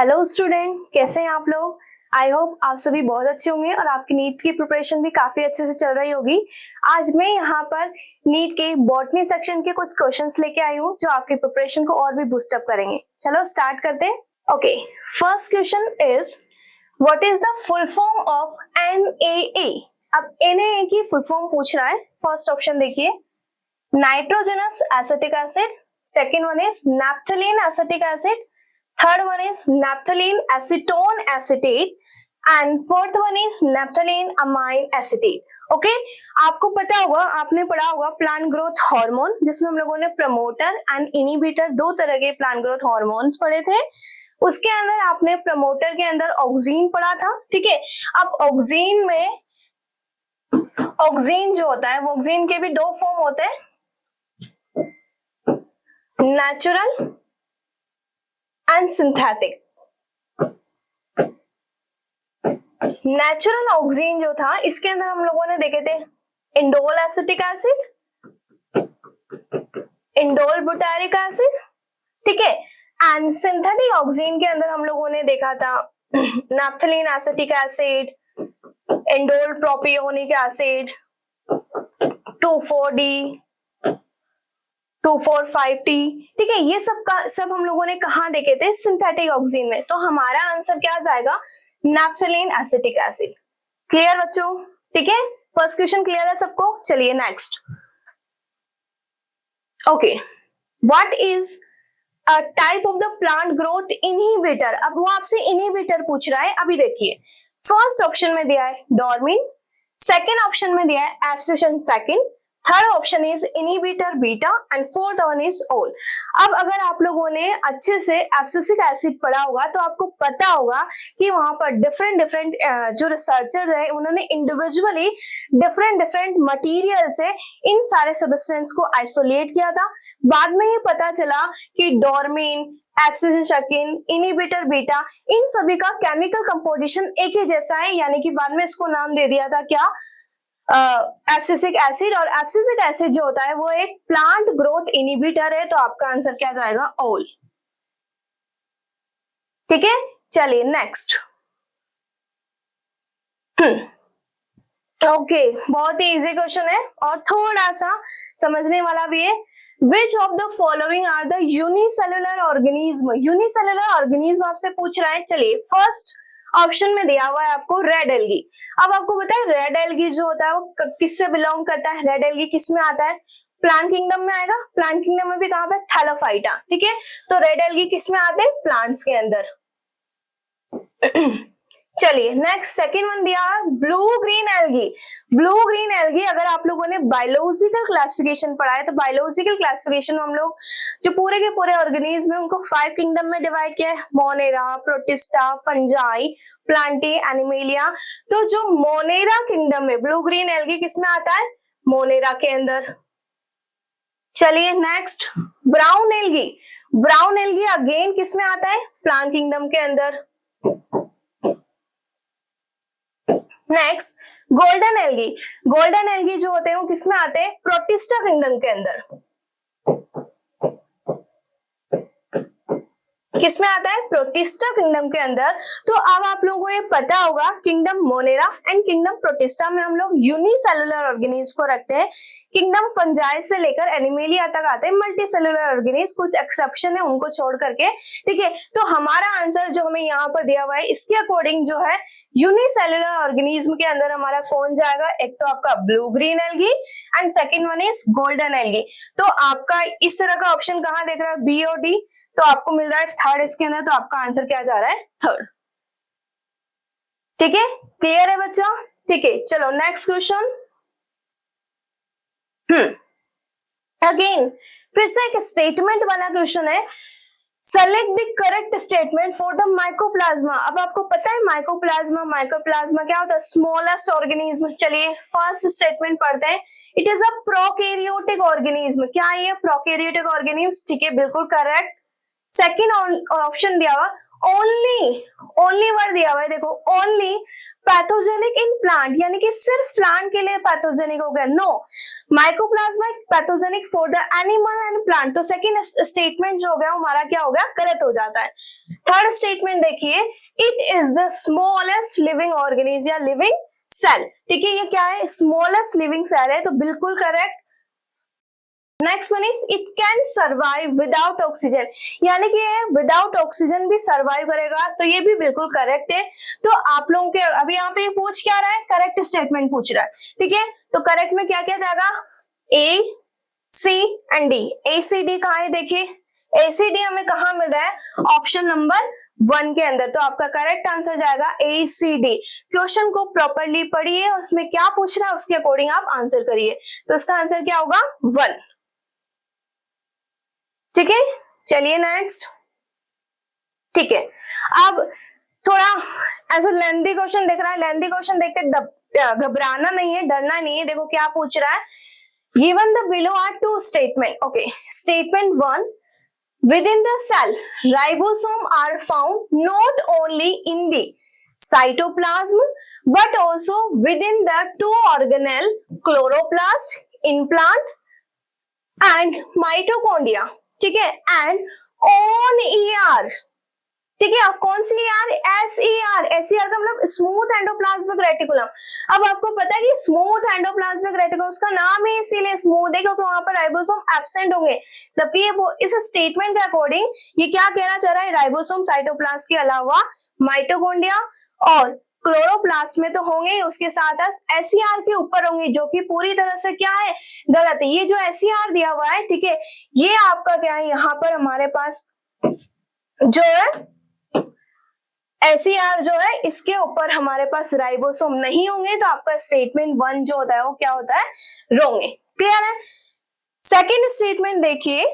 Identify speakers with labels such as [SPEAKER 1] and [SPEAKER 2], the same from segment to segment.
[SPEAKER 1] Hello student, कैसे हैं आप लोग। आई होप आप सभी बहुत अच्छे होंगे और आपकी नीट की प्रिपरेशन भी काफी अच्छे से चल रही होगी। आज मैं यहाँ पर नीट के बॉटनी सेक्शन के कुछ क्वेश्चंस लेके आई हूँ जो आपकी प्रिपरेशन को और भी बूस्ट अप करेंगे। चलो स्टार्ट करते हैं। Okay, first question is what is the full form of NaA। अब NaA की फुल फॉर्म पूछ रहा है। फर्स्ट ऑप्शन देखिए, nitrogenous acetic acid. Second one is naphthalene acetic acid. Third one is naphthalene acetone acetate and fourth one is naphthalene amine acetate. Okay, आपको पता होगा, आपने पढ़ा होगा प्लांट ग्रोथ हार्मोन, जिसमें हम लोगों ने प्रमोटर एंड इनिबिटर दो तरह के प्लांट ग्रोथ हार्मोन्स पढ़े थे। उसके अंदर आपने प्रमोटर के अंदर ऑक्सीन पढ़ा था। ठीक है, अब ऑक्सीन में ऑक्सीन जो होता है वो ऑक्सीन के भी दो फॉर्म होते हैं, natural and synthetic. Natural oxygen जो था इसके अंदर हम लोगों ने देखे थे indole acetic acid, indole butyric acid. ठीक है, एंड सिंथेटिक ऑक्सीजन के अंदर हम लोगों ने देखा था naphthalene acetic acid, indole propionic acid, 2,4-D, 2,4,5-T। ठीक है, ये सब हम लोगों ने कहा देखे थे सिंथेटिक ऑक्सीजन में। तो हमारा आंसर क्या आ जाएगा, नैप्थलीन एसिटिक एसिड। क्लियर बच्चों? ठीक है, फर्स्ट क्वेश्चन क्लियर है सबको। चलिए next. Okay, what is a type of the plant growth inhibitor. अब वो आपसे इनहिबिटर पूछ रहा है। अभी देखिए, फर्स्ट ऑप्शन में दिया है डोरमिन, सेकेंड ऑप्शन में दिया है abscission second, third option is inhibitor beta and fourth one is ओल। अब अगर आप लोगों ने अच्छे से एब्सिसिक एसिड पढ़ा होगा तो आपको पता होगा कि वहां पर डिफरेंट जो रिसर्चर है उन्होंने इंडिविजुअली डिफरेंट मटेरियल से इन सारे सब्सटेंस को आइसोलेट किया था। बाद में ये पता चला कि डोरमिन, एब्सिशन सेकेंड, इनहिबिटर बीटा, इन सभी का केमिकल कंपोजिशन एक ही जैसा है, यानी कि बाद में इसको नाम दे दिया था क्या, एब्सिसिक एसिड। और एब्सिसिक एसिड जो होता है वो एक प्लांट ग्रोथ इनहिबिटर है। तो आपका आंसर क्या जाएगा, ओल। ठीक है, चलिए नेक्स्ट। ओके, बहुत ही इजी क्वेश्चन है और थोड़ा सा समझने वाला भी है। Which of the following are the unicellular organism? Unicellular organism आपसे पूछ रहा है। चलिए, फर्स्ट ऑप्शन में दिया हुआ है आपको रेड एल्गी। अब आपको पता है रेड एल्गी जो होता है वो किससे बिलोंग करता है, रेड एल्गी किस में आता है, प्लांट किंगडम में आएगा। प्लांट किंगडम में भी कहां पे, थैलोफाइटा। ठीक है, तो रेड एल्गी किस में आते हैं, प्लांट्स के अंदर। चलिए नेक्स्ट, सेकेंड वन दिया blue green algae. Blue green algae अगर आप लोगों ने बायोलॉजिकल क्लासिफिकेशन पढ़ा है तो बायोलॉजिकल क्लासिफिकेशन में हम लोग जो पूरे के पूरे ऑर्गेनिज्म है उनको 5 किंगडम में डिवाइड किया है, Monera, protista, fungi, Plantae, animalia. तो जो मोनेरा किंगडम है ब्लू ग्रीन एल्गी किसमें आता है, मोनेरा के अंदर। चलिए next, brown algae. Brown algae again किसमें आता है, प्लांट किंगडम के अंदर। Next, golden algae. Golden algae जो होते हैं वो किसमें आते हैं, प्रोटिस्टा किंगडम के अंदर। किसमें आता है, प्रोटिस्टा किंगडम के अंदर। तो अब आप लोगों को ये पता होगा kingdom Monera and kingdom protista में हम लोग यूनिसेलुलर ऑर्गेनिज्म को रखते हैं। किंगडम फंजाई से लेकर एनिमेलिया तक आते हैं मल्टी सेलुलर ऑर्गेनिज्म, कुछ एक्सेप्शन है उनको छोड़ करके। ठीक है, तो हमारा आंसर जो हमें यहाँ पर दिया हुआ है इसके अकॉर्डिंग जो है यूनिसेलुलर ऑर्गेनिज्म के अंदर हमारा कौन जाएगा, एक तो आपका blue green algae and second one is golden algae. तो आपका इस तरह का ऑप्शन कहाँ देख रहा है, बी और डी, तो आपको मिल रहा है थर्ड इसके अंदर। तो आपका आंसर क्या जा रहा है, थर्ड। ठीक है, क्लियर है बच्चों? ठीक है, चलो नेक्स्ट क्वेश्चन। अगेन फिर से एक स्टेटमेंट वाला क्वेश्चन है। Select the correct statement for the mycoplasma. अब आपको पता है माइकोप्लाज्मा क्या होता है, स्मॉलेस्ट ऑर्गेनिज्म। चलिए फर्स्ट स्टेटमेंट पढ़ते हैं। It is a prokaryotic organism. क्या है ये, प्रोकैरियोटिक ऑर्गेनिज्म। ठीक है, बिल्कुल करेक्ट। सेकेंड ऑप्शन दिया हुआ ओनली वर्ड दिया हुआ है, देखो ओनली पैथोजेनिक इन प्लांट, यानी कि सिर्फ प्लांट के लिए पैथोजेनिक हो गया, no, mycoplasma pathogenic for the animal and plant. तो सेकंड स्टेटमेंट जो हो गया हमारा क्या हो गया, गलत हो जाता है। थर्ड स्टेटमेंट देखिए, it is the smallest living organism या लिविंग सेल, ठीक है, ये क्या है, स्मॉलेस्ट लिविंग सेल है, तो बिल्कुल correct. Next one is it can survive without oxygen, यानी कि विदाउट ऑक्सीजन भी सर्वाइव करेगा, तो ये भी बिल्कुल करेक्ट है। तो आप लोगों के अभी यहाँ पे पूछ क्या रहा है, करेक्ट स्टेटमेंट पूछ रहा है, ठीक है, तो करेक्ट में क्या क्या जाएगा, A C and D. A C D कहाँ है, देखिए ए सी डी हमें कहाँ मिल रहा है, ऑप्शन नंबर 1 के अंदर, तो आपका करेक्ट आंसर जाएगा ए सी डी। क्वेश्चन को प्रॉपरली पढ़िए और उसमें क्या पूछ रहा है उसके अकॉर्डिंग आप आंसर करिए, तो इसका आंसर क्या होगा, 1, ठीक है। चलिए नेक्स्ट, ठीक है, अब थोड़ा ऐसा लेंथी क्वेश्चन दिख रहा है, लेंथी क्वेश्चन देख के घबराना नहीं है, डरना नहीं है। देखो क्या पूछ रहा है, given the below are 2 statement, okay, statement 1, within the cell ribosome are found not only in the cytoplasm but also within the 2 organelle chloroplast, implant and mitochondria, ठीक है, एंड ऑन ER, ठीक है, कौन सी ER, SER, SER का मतलब smooth endoplasmic reticulum. अब आपको पता है कि स्मूथ एंडोप्लाज्मिक रेटिकुलम, उसका नाम है इसीलिए स्मूथ है क्योंकि वहां पर राइबोसोम एब्सेंट होंगे, जबकि ये इस स्टेटमेंट के अकॉर्डिंग ये क्या कहना चाह रहा है, राइबोसोम साइटोप्लाज्म के अलावा माइटोकॉन्ड्रिया और क्लोरोप्लास्ट में तो होंगे, उसके साथ SER के ऊपर होंगे, जो कि पूरी तरह से क्या है, गलत है। ये जो SER दिया हुआ है, ठीक है, ये आपका क्या है, यहाँ पर हमारे पास जो है SER जो है इसके ऊपर हमारे पास राइबोसोम नहीं होंगे, तो आपका स्टेटमेंट 1 जो होता है वो क्या होता है, रॉन्ग है, क्लियर है। सेकेंड स्टेटमेंट देखिए,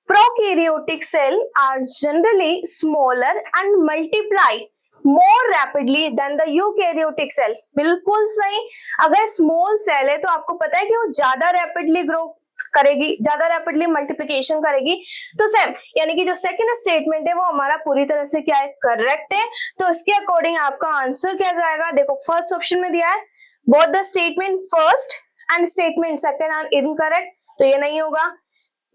[SPEAKER 1] prokaryotic cell are generally smaller and multiply more rapidly than the eukaryotic cell, बिल्कुल सही। अगर स्मॉल सेल है तो आपको पता है कि वो ज्यादा रैपिडली ग्रो करेगी, ज्यादा रैपिडली मल्टीप्लिकेशन करेगी, तो सेम, यानी कि जो सेकंड स्टेटमेंट है वो हमारा पूरी तरह से क्या है, करेक्ट है। तो इसके अकॉर्डिंग आपका आंसर क्या जाएगा, देखो फर्स्ट ऑप्शन में दिया है both the statement first and statement second are incorrect, तो ये नहीं होगा।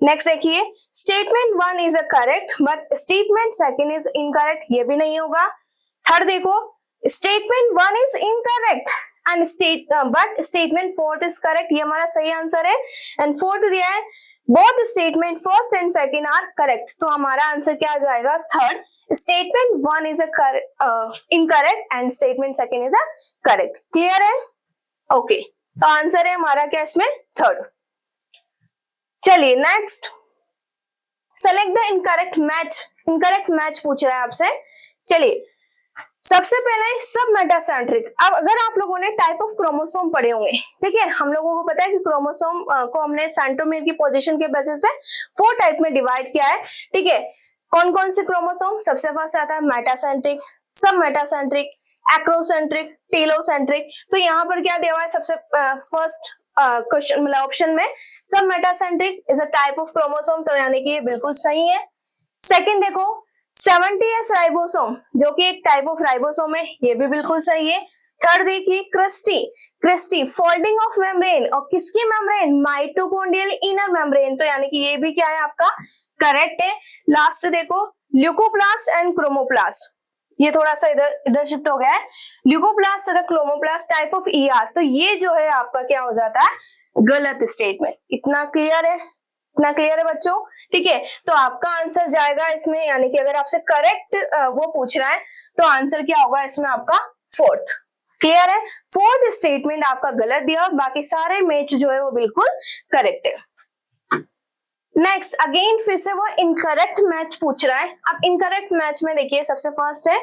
[SPEAKER 1] नेक्स्ट देखिए, statement 1 is a correct but statement second is incorrect, ये भी नहीं होगा। थर्ड देखो, statement 1 is incorrect and but statement 4 is correct, ये हमारा सही आंसर है। एंड फोर्थ दिया है both statement first and second are correct, तो हमारा आंसर क्या आ जाएगा, third, statement 1 is incorrect and statement second is a correct, clear है, ओके, तो आंसर है हमारा क्या इसमें, थर्ड। चलिए next, select the incorrect match, incorrect match पूछ रहा है आपसे। चलिए सबसे पहले सब मेटासेंट्रिक। अब अगर आप लोगों ने टाइप ऑफ क्रोमोसोम पढ़े होंगे, ठीक है, हम लोगों को पता है कि क्रोमोसोम को हमने सेंट्रोमियर की पोजीशन के बेसिस पे 4 टाइप में डिवाइड किया है, ठीक है। कौन कौन से क्रोमोसोम, सबसे फर्स्ट आता है मेटासेंट्रिक, सब मेटासेंट्रिक, एक्रोसेंट्रिक, टेलोसेंट्रिक। तो यहाँ पर क्या दिया हुआ है, सबसे फर्स्ट क्वेश्चन मतलब ऑप्शन में सब metacentric is a type of chromosome, तो यानी कि ये बिल्कुल सही है। सेकंड देखो 70S राइबोसोम, जो कि एक टाइप ऑफ राइबोसोम है, ये भी बिल्कुल सही है। थर्ड देखिए cristae, cristae folding of membrane, और किसकी मेम्ब्रेन, माइटोकॉन्ड्रियल इनर मेम्ब्रेन, तो यानी कि ये भी क्या है आपका करेक्ट है। लास्ट देखो ल्यूकोप्लास्ट एंड क्रोमोप्लास्ट, ये थोड़ा सा इधर शिफ्ट हो गया है, ल्यूकोप्लास्ट तथा क्रोमोप्लास्ट टाइप ऑफ ER, तो ये जो है आपका क्या हो जाता है, गलत स्टेटमेंट। इतना क्लियर है, इतना क्लियर है बच्चों, ठीक है। तो आपका आंसर जाएगा इसमें, यानी कि अगर आपसे करेक्ट वो पूछ रहा है तो आंसर क्या होगा इसमें आपका फोर्थ, क्लियर है। फोर्थ स्टेटमेंट आपका गलत दिया, बाकी सारे मैच जो है वो बिल्कुल करेक्ट है। नेक्स्ट अगेन फिर से वो इनकरेक्ट मैच पूछ रहा है। अब इनकरेक्ट मैच में देखिए सबसे फर्स्ट है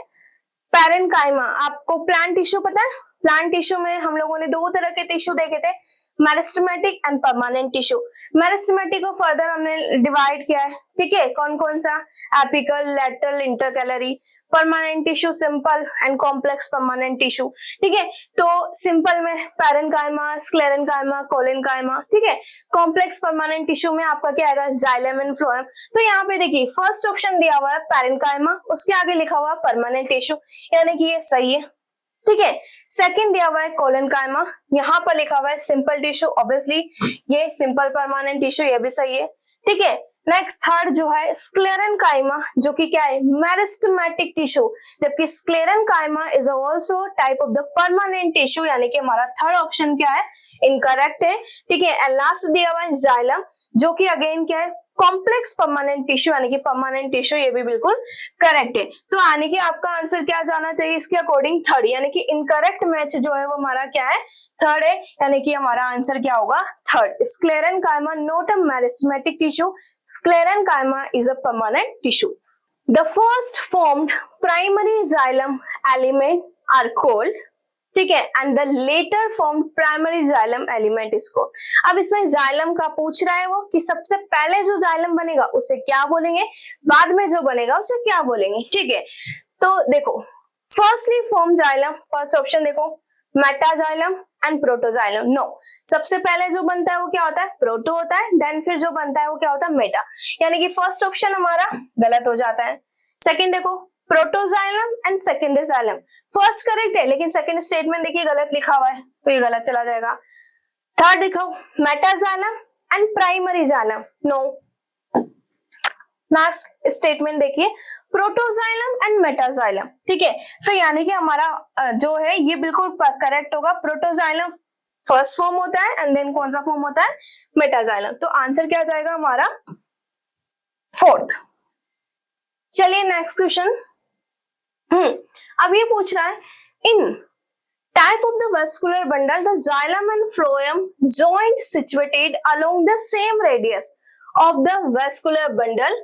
[SPEAKER 1] पैरेन्काइमा। आपको प्लांट टिश्यू पता है, प्लांट टिश्यू में हम लोगों ने 2 तरह के टिश्यू देखे थे, meristematic and permanent tissue. Meristematic को फर्दर हमने डिवाइड किया है, ठीक है, कौन कौन सा, apical, lateral, intercalary. Permanent tissue simple and complex permanent tissue, ठीक है। तो सिंपल में पैरेन्काइमा, स्क्लेरेन्काइमा, कोलेन्काइमा, ठीक है। कॉम्प्लेक्स परमानेंट टिश्यू में आपका क्या आएगा, जाइलम एंड फ्लोएम। तो यहाँ पे देखिए फर्स्ट ऑप्शन दिया हुआ है पैरेन्काइमा, उसके आगे लिखा हुआ परमानेंट टिश्यू, यानी कि ये सही है, ठीक है। सेकंड दिया हुआ है कोलन कायमा, यहाँ पर लिखा हुआ है सिंपल टिश्यू, ऑब्वियसली ये सिंपल परमानेंट टिश्यू, ये भी सही है, ठीक है। नेक्स्ट थर्ड जो है स्क्लेरन कायमा, जो कि क्या है मेरिस्टेमेटिक टिश्यू, जबकि स्क्लेरन कायमा is also type of the permanent tissue, यानी कि हमारा थर्ड ऑप्शन क्या है, इनकरेक्ट है, ठीक है। एंड लास्ट दिया हुआ है जाइलम, जो कि अगेन क्या है कॉम्प्लेक्स परमानेंट टिश्यू, यानी कि परमानेंट टिश्यू, ये भी बिल्कुल करेक्ट है। तो यानी कि आपका आंसर क्या जाना चाहिए इसके अकॉर्डिंग, थर्ड, यानी कि इनकरेक्ट मैच जो है वो हमारा क्या है, थर्ड है, यानी कि हमारा आंसर क्या होगा, third. Sclerenchyma not a meristematic tissue, sclerenchyma is a permanent tissue. The first formed primary xylem element are called, ठीक है, and the later form primary xylem element इसको। अब इसमें जाइलम का पूछ रहा है वो कि सबसे पहले जो जाइलम बनेगा उसे क्या बोलेंगे, बाद में जो बनेगा उसे क्या बोलेंगे, ठीक है। तो देखो firstly form xylem, first option देखो मेटाजाइलम एंड प्रोटोजाइलम, नो, सबसे पहले जो बनता है वो क्या होता है, प्रोटो होता है, देन फिर जो बनता है वो क्या होता है, मेटा, यानी कि फर्स्ट ऑप्शन हमारा गलत हो जाता है। सेकंड देखो protoxylem and secondary xylem, first correct है लेकिन सेकंड स्टेटमेंट देखिए गलत लिखा हुआ है, तो ये गलत चला जाएगा। थर्ड देखो metaxylem and primary xylem, no. Last statement देखिए प्रोटोजाइलम एंड मेटाजाइलम, ठीक है। तो यानी कि हमारा जो है ये बिल्कुल करेक्ट होगा, प्रोटोजाइलम फर्स्ट फॉर्म होता है एंड देन कौन सा फॉर्म होता है, मेटाजाइलम। तो आंसर क्या जाएगा हमारा, फोर्थ। चलिए नेक्स्ट क्वेश्चन। अब ये पूछ रहा है in type of the vascular bundle the xylem and phloem joint situated along the same radius of the vascular bundle,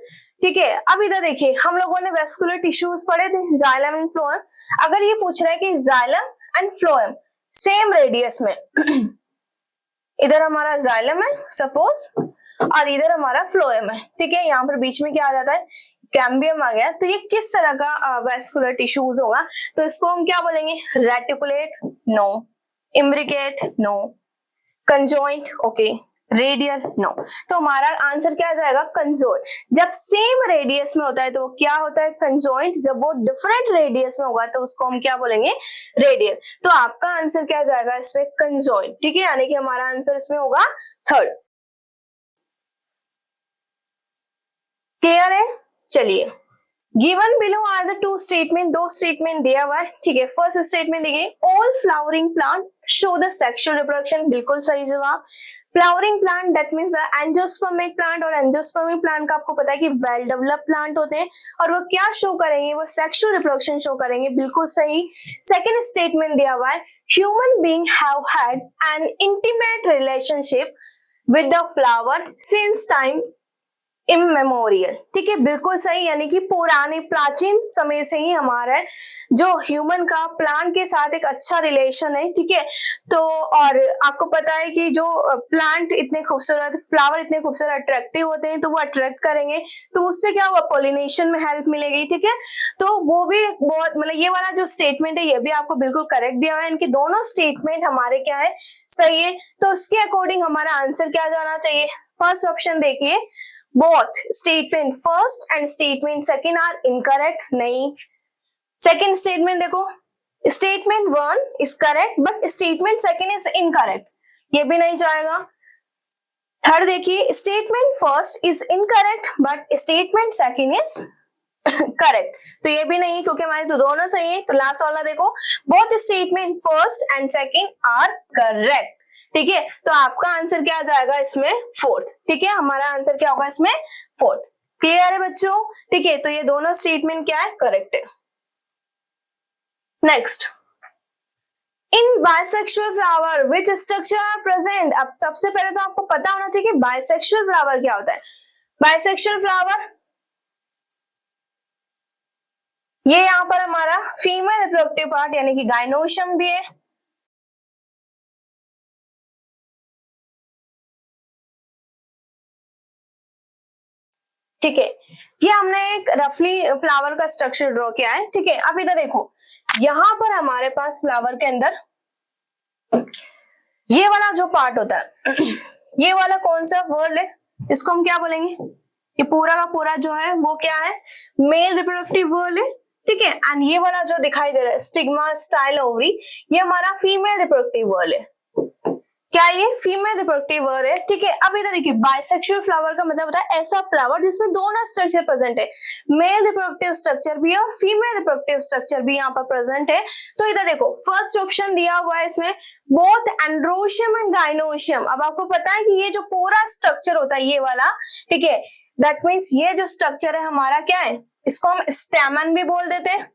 [SPEAKER 1] ठीक है। अब इधर देखिए हम लोगों ने वेस्कुलर टिश्यूज पढ़े थे, जाइलम एंड फ्लोएम। अगर ये पूछ रहा है कि xylem and phloem same radius में इधर हमारा जाइलम है सपोज और इधर हमारा फ्लोएम है, ठीक है, यहाँ पर बीच में क्या आ जाता है, कैम्बियम आ गया, तो ये किस तरह का वेस्कुलर टिश्यूज होगा, तो इसको हम क्या बोलेंगे, reticulate, no, imbricate, no, conjoint, okay, radial, no. तो हमारा आंसर क्या आ जाएगा, कंजॉइंट। जब सेम रेडियस में होता है तो क्या होता है, कंजॉइंट। जब वो डिफरेंट रेडियस में होगा तो उसको हम क्या बोलेंगे, रेडियल। तो आपका आंसर क्या आ जाएगा इसमें, कंजॉइंट, ठीक है, यानी कि हमारा आंसर इसमें होगा थर्ड। क्लियर है। चलिए given below are the two statement, दो स्टेटमेंट दिया हुआ है, ठीक है। फर्स्ट स्टेटमेंट देखिए all flowering plant show the sexual reproduction, बिल्कुल सही जवाब। Flowering plant that means angiospermic plant, और एंजियोस्पर्मिक प्लांट का आपको पता है कि वेल डेवलप्ड प्लांट होते हैं और वो क्या शो करेंगे, वो सेक्सुअल रिप्रोडक्शन शो करेंगे, बिल्कुल सही। सेकंड स्टेटमेंट दिया हुआ है human being have had an intimate relationship with the flower since time immemorial, ठीक है, बिल्कुल सही, यानी कि पुराने प्राचीन समय से ही हमारा जो ह्यूमन का प्लांट के साथ एक अच्छा रिलेशन है, ठीक है। तो और आपको पता है कि जो प्लांट इतने खूबसूरत, फ्लावर इतने खूबसूरत अट्रैक्टिव होते हैं तो वो अट्रैक्ट करेंगे, तो उससे क्या हुआ, पॉलिनेशन में हेल्प मिलेगी, ठीक है। तो वो भी बहुत, मतलब ये वाला जो स्टेटमेंट है ये भी आपको बिल्कुल करेक्ट दिया हुआ है, इनके दोनों स्टेटमेंट हमारे क्या है, सही है। तो उसके अकॉर्डिंग हमारा आंसर क्या जाना चाहिए, फर्स्ट ऑप्शन देखिए both statement first and statement second are incorrect, नहीं। second statement देखो statement one is correct but statement second is incorrect, ये भी नहीं जाएगा। थर्ड देखिए statement first is incorrect but statement second is correct, तो ये भी नहीं क्योंकि हमारे तो दोनों सही है। तो लास्ट वाला देखो both statement first and second are correct, ठीक है। तो आपका आंसर क्या आ जाएगा इसमें, फोर्थ, ठीक है, हमारा आंसर क्या होगा इसमें, फोर्थ। क्लियर है बच्चों, ठीक है। तो ये दोनों स्टेटमेंट क्या है, करेक्ट है। Next, in bisexual flower which structure are present. अब सबसे पहले तो आपको पता होना चाहिए कि बाइसेक्सुअल फ्लावर क्या होता है। बाइसेक्सुअल फ्लावर ये यहाँ पर हमारा फीमेल रिप्रोडक्टिव पार्ट यानी कि गाइनोशियम भी है, ठीक है। ये हमने एक रफली फ्लावर का स्ट्रक्चर ड्रॉ किया है, ठीक है। अब इधर देखो यहाँ पर हमारे पास फ्लावर के अंदर ये वाला जो पार्ट होता है ये वाला कौन सा वर्ड है, इसको हम क्या बोलेंगे, ये पूरा का पूरा जो है वो क्या है, मेल रिप्रोडक्टिव वर्ड है, ठीक है। एंड ये वाला जो दिखाई दे रहा है स्टिग्मा स्टाइल ओवरी, ये हमारा फीमेल रिप्रोडक्टिव वर्ल है। क्या ये फीमेल रिप्रोडक्टिव वर्ल है, ठीक है। अब इधर देखिए बाइसेक्सुअल फ्लावर का मतलब होता है ऐसा फ्लावर जिसमें दोनों स्ट्रक्चर प्रेजेंट है, मेल रिप्रोडक्टिव स्ट्रक्चर भी है और फीमेल रिप्रोडक्टिव स्ट्रक्चर भी यहाँ पर प्रेजेंट है। तो इधर देखो फर्स्ट ऑप्शन दिया हुआ है इसमें बोथ एंड्रोशियम एंड गाइनोशियम। अब आपको पता है कि ये जो पूरा स्ट्रक्चर होता है ये वाला, ठीक है, दैट मीन्स ये जो स्ट्रक्चर है हमारा क्या है, इसको हम स्टैमन भी बोल देते हैं।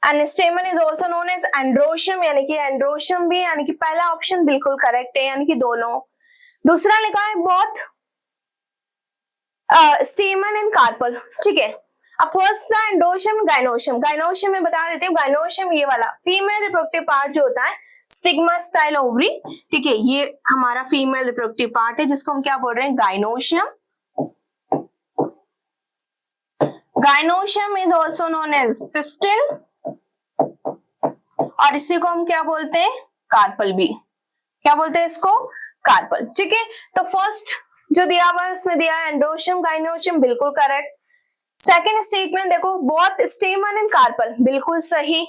[SPEAKER 1] And stamen is also known as androecium, यानी कि एंड्रोशियम भी, यानी कि पहला ऑप्शन बिल्कुल करेक्ट है, यानी कि दोनों। दूसरा लिखा है बोथ स्टेमन एंड कार्पल, ठीक है। अब फर्स्ट था एंड्रोशियम गाइनोशियम, गाइनोशियम में बता देती हूँ, गाइनोशियम ये वाला फीमेल रिप्रोडक्टिव पार्ट जो होता है स्टिग्मा स्टाइल ओवरी, ठीक है, ये हमारा फीमेल रिप्रोडक्टिव पार्ट है जिसको हम क्या बोल रहे हैं, gynoecium. Gynoecium is also known as pistil और इसी को हम क्या बोलते हैं, कार्पल भी, क्या बोलते हैं इसको, कार्पल, ठीक है। तो फर्स्ट जो दिया हुआ है उसमें दिया है एंड्रोशियम गाइनोशियम, बिल्कुल करेक्ट। सेकंड स्टेटमेंट देखो बोथ स्टेमन एंड कार्पल, बिल्कुल सही।